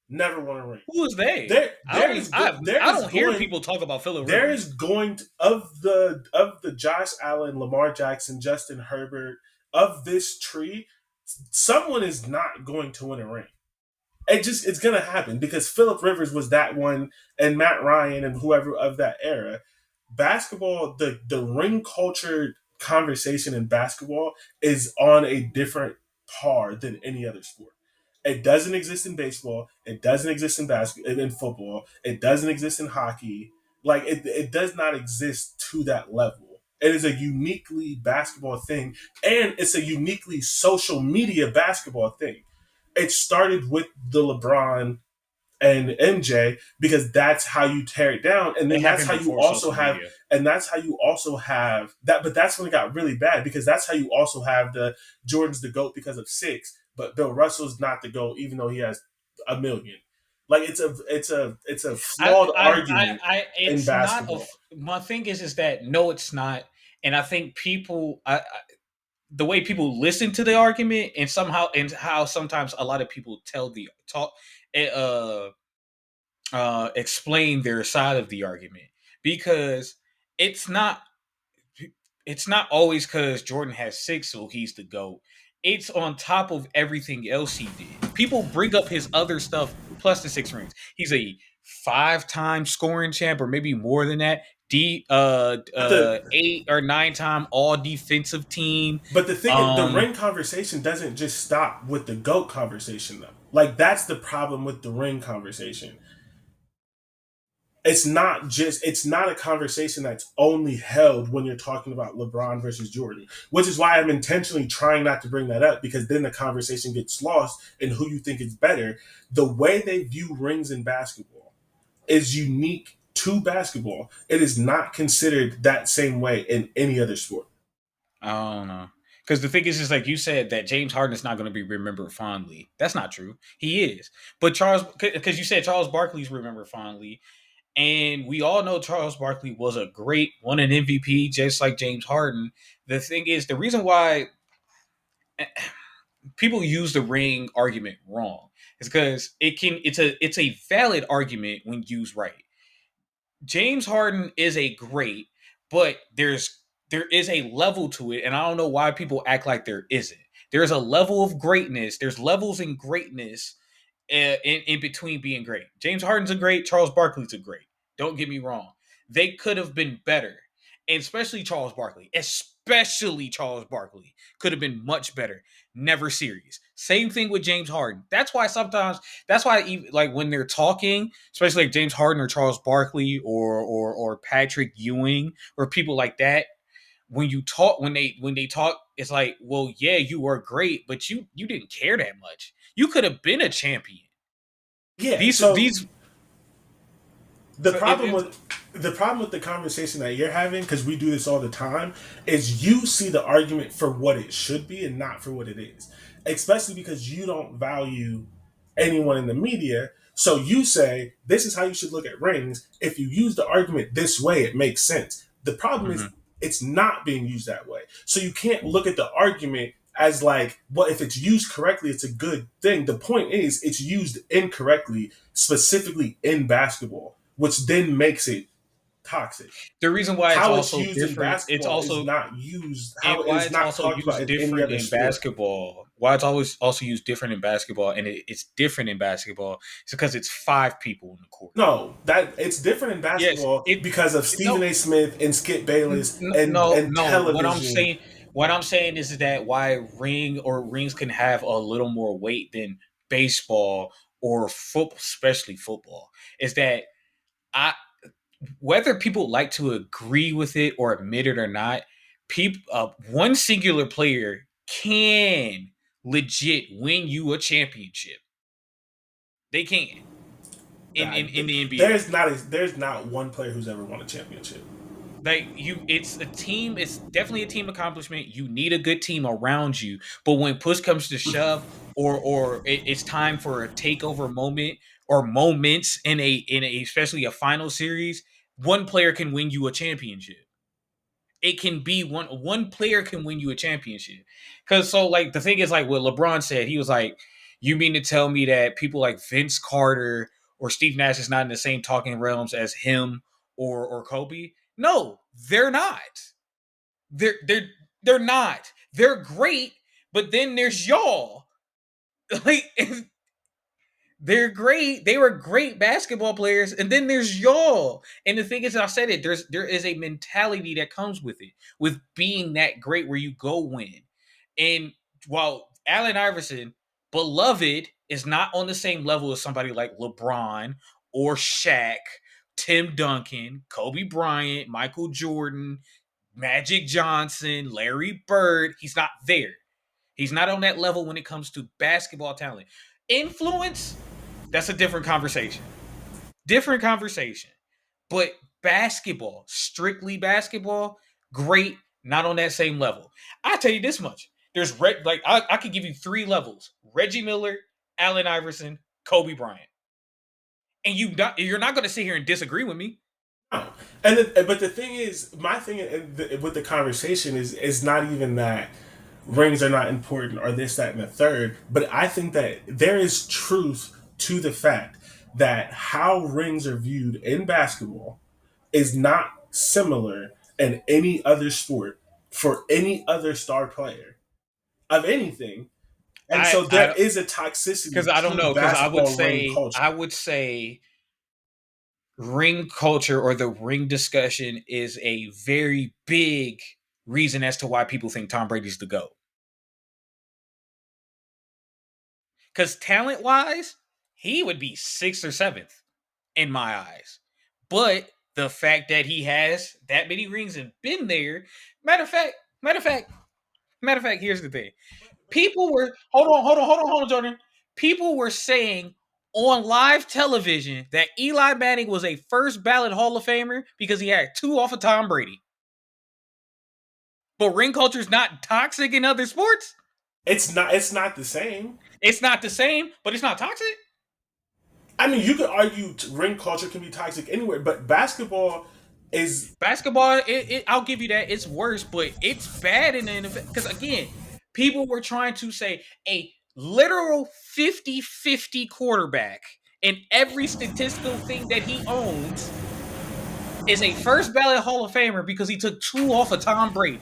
Never won a ring. Who is they? There there is there I is don't hear going people talk about Phillip there is Rivers. going to, of the Josh Allen, Lamar Jackson, Justin Herbert of this tree, someone is not going to win a ring. It's gonna happen because Philip Rivers was that one, and Matt Ryan and whoever of that era. Basketball, the ring culture conversation in basketball is on a different par than any other sport. It doesn't exist in baseball. It doesn't exist in basketball, in football. It doesn't exist in hockey. Like it does not exist to that level. It is a uniquely basketball thing, and it's a uniquely social media basketball thing. It started with the LeBron and MJ because that's how you tear it down, and It then that's happened how you before also social have, media. and that's how you also have that. But that's when it got really bad because that's how you also have the Jordan's the goat because of six, but Bill Russell's not the goat even though he has a million. Like it's a flawed argument in It's not basketball. my thing is that no, it's not, and I think the way people listen to the argument and somehow and how sometimes a lot of people tell the talk, eh, explain their side of the argument because it's not it's not always because Jordan has six, so he's the GOAT. It's on top of everything else he did. People bring up his other stuff plus the six rings. He's a five-time scoring champ, or maybe more than that. But the 8 or 9 time all defensive team. but the thing is, the Um, ring conversation doesn't just stop with the goat conversation though. Like that's the problem with the ring conversation. It's not a conversation that's only held when you're talking about LeBron versus Jordan, which is why I'm intentionally trying not to bring that up because then the conversation gets lost in who you think is better. The way they view rings in basketball is unique to basketball. It is not considered that same way in any other sport. I don't know. Because the thing is like you said that James Harden is not going to be remembered fondly. That's not true. He is. But because you said Charles Barkley's remembered fondly, and we all know Charles Barkley was a great, won an MVP just like James Harden. The thing is, the reason why people use the ring argument wrong is because it's a valid argument when used right. James Harden is a great, but there is a level to it, and I don't know why people act like there isn't. There's a level of greatness. There's levels in greatness in between being great. James Harden's a great. Charles Barkley's a great. Don't get me wrong. They could have been better, and especially Charles Barkley. Especially Charles Barkley could have been much better. Never serious. Same thing with James Harden. That's why sometimes. That's why even like when they're talking, especially like James Harden or Charles Barkley or Patrick Ewing or people like that. When you talk, when they talk, it's like, well, yeah, you were great, but you didn't care that much. You could have been a champion. Yeah, These so these the so problem with the problem with the conversation that you're having, because we do this all the time, is you see the argument for what it should be and not for what it is. Especially because you don't value anyone in the media. So you say this is how you should look at rings. If you use the argument this way, it makes sense. The problem is Mhm. it's not being used that way. So you can't look at the argument as like, well, if it's used correctly, it's a good thing. The point is it's used incorrectly, specifically in basketball, which then makes it toxic. The reason why it's How it's also used in different, it's basketball is also not used, how and it why is it's not also talked about used in any different other in sport. basketball. Why it's always also used different in basketball, and it's different in basketball. It's because it's five people in the court. No, that it's different in Yes, basketball because of Stephen no, A. Smith and Skip Bayless no, and no. television. What I'm saying is that why rings can have a little more weight than baseball or football, especially football, is that I whether people like to agree with it or admit it or not, people one singular player can legit win you a championship. They can in the NBA. There's not one player who's ever won a championship. Like it's a team. It's definitely a team accomplishment. You need a good team around you, but when push comes to shove, or it's time for a takeover moment or moments in a especially a final series, one player can win you a championship. It can be one player can win you a championship. Because so like the thing is like what LeBron said, he was like, "You mean to tell me that people like Vince Carter or Steve Nash is not in the same talking realms as him or Kobe?" No, they're not. They're they're not. They're great, but then there's y'all. Like they're great. They were great basketball players, and then there's y'all. And the thing is, I said it. There is a mentality that comes with it, with being that great, where you go win. And while Allen Iverson, beloved, is not on the same level as somebody like LeBron or Shaq, Tim Duncan, Kobe Bryant, Michael Jordan, Magic Johnson, Larry Bird, he's not there. He's not on that level when it comes to basketball talent. Influence, that's a different conversation. Different conversation. But basketball, strictly basketball, great, not on that same level. I tell you this much. I could give you three levels: Reggie Miller, Allen Iverson, Kobe Bryant. And you're not going to sit here and disagree with me. No. But the thing is, my thing with the conversation is not even that rings are not important or this, that, and the third. But I think that there is truth to the fact that how rings are viewed in basketball is not similar in any other sport for any other star player of anything. And so there I is a because toxicity I don't to know, because basketball ring culture. I would say ring culture or the ring discussion is a very big reason as to why people think Tom Brady's the GOAT. Because talent wise, he would be sixth or seventh in my eyes. But the fact that he has that many rings and been there, matter of fact, matter of fact, matter of fact, here's the thing. People were hold on, Jordan. People were saying on live television that Eli Manning was a first ballot Hall of Famer because he had two off of Tom Brady. But ring culture is not toxic in other sports. It's not the same. It's not the same, but it's not toxic. I mean, you could argue ring culture can be toxic anywhere, but basketball is Basketball, I'll give you that. It's worse, but it's bad in the NFL. Because again, people were trying to say a literal 50-50 quarterback in every statistical thing that he owns is a first ballot Hall of Famer because he took two off of Tom Brady.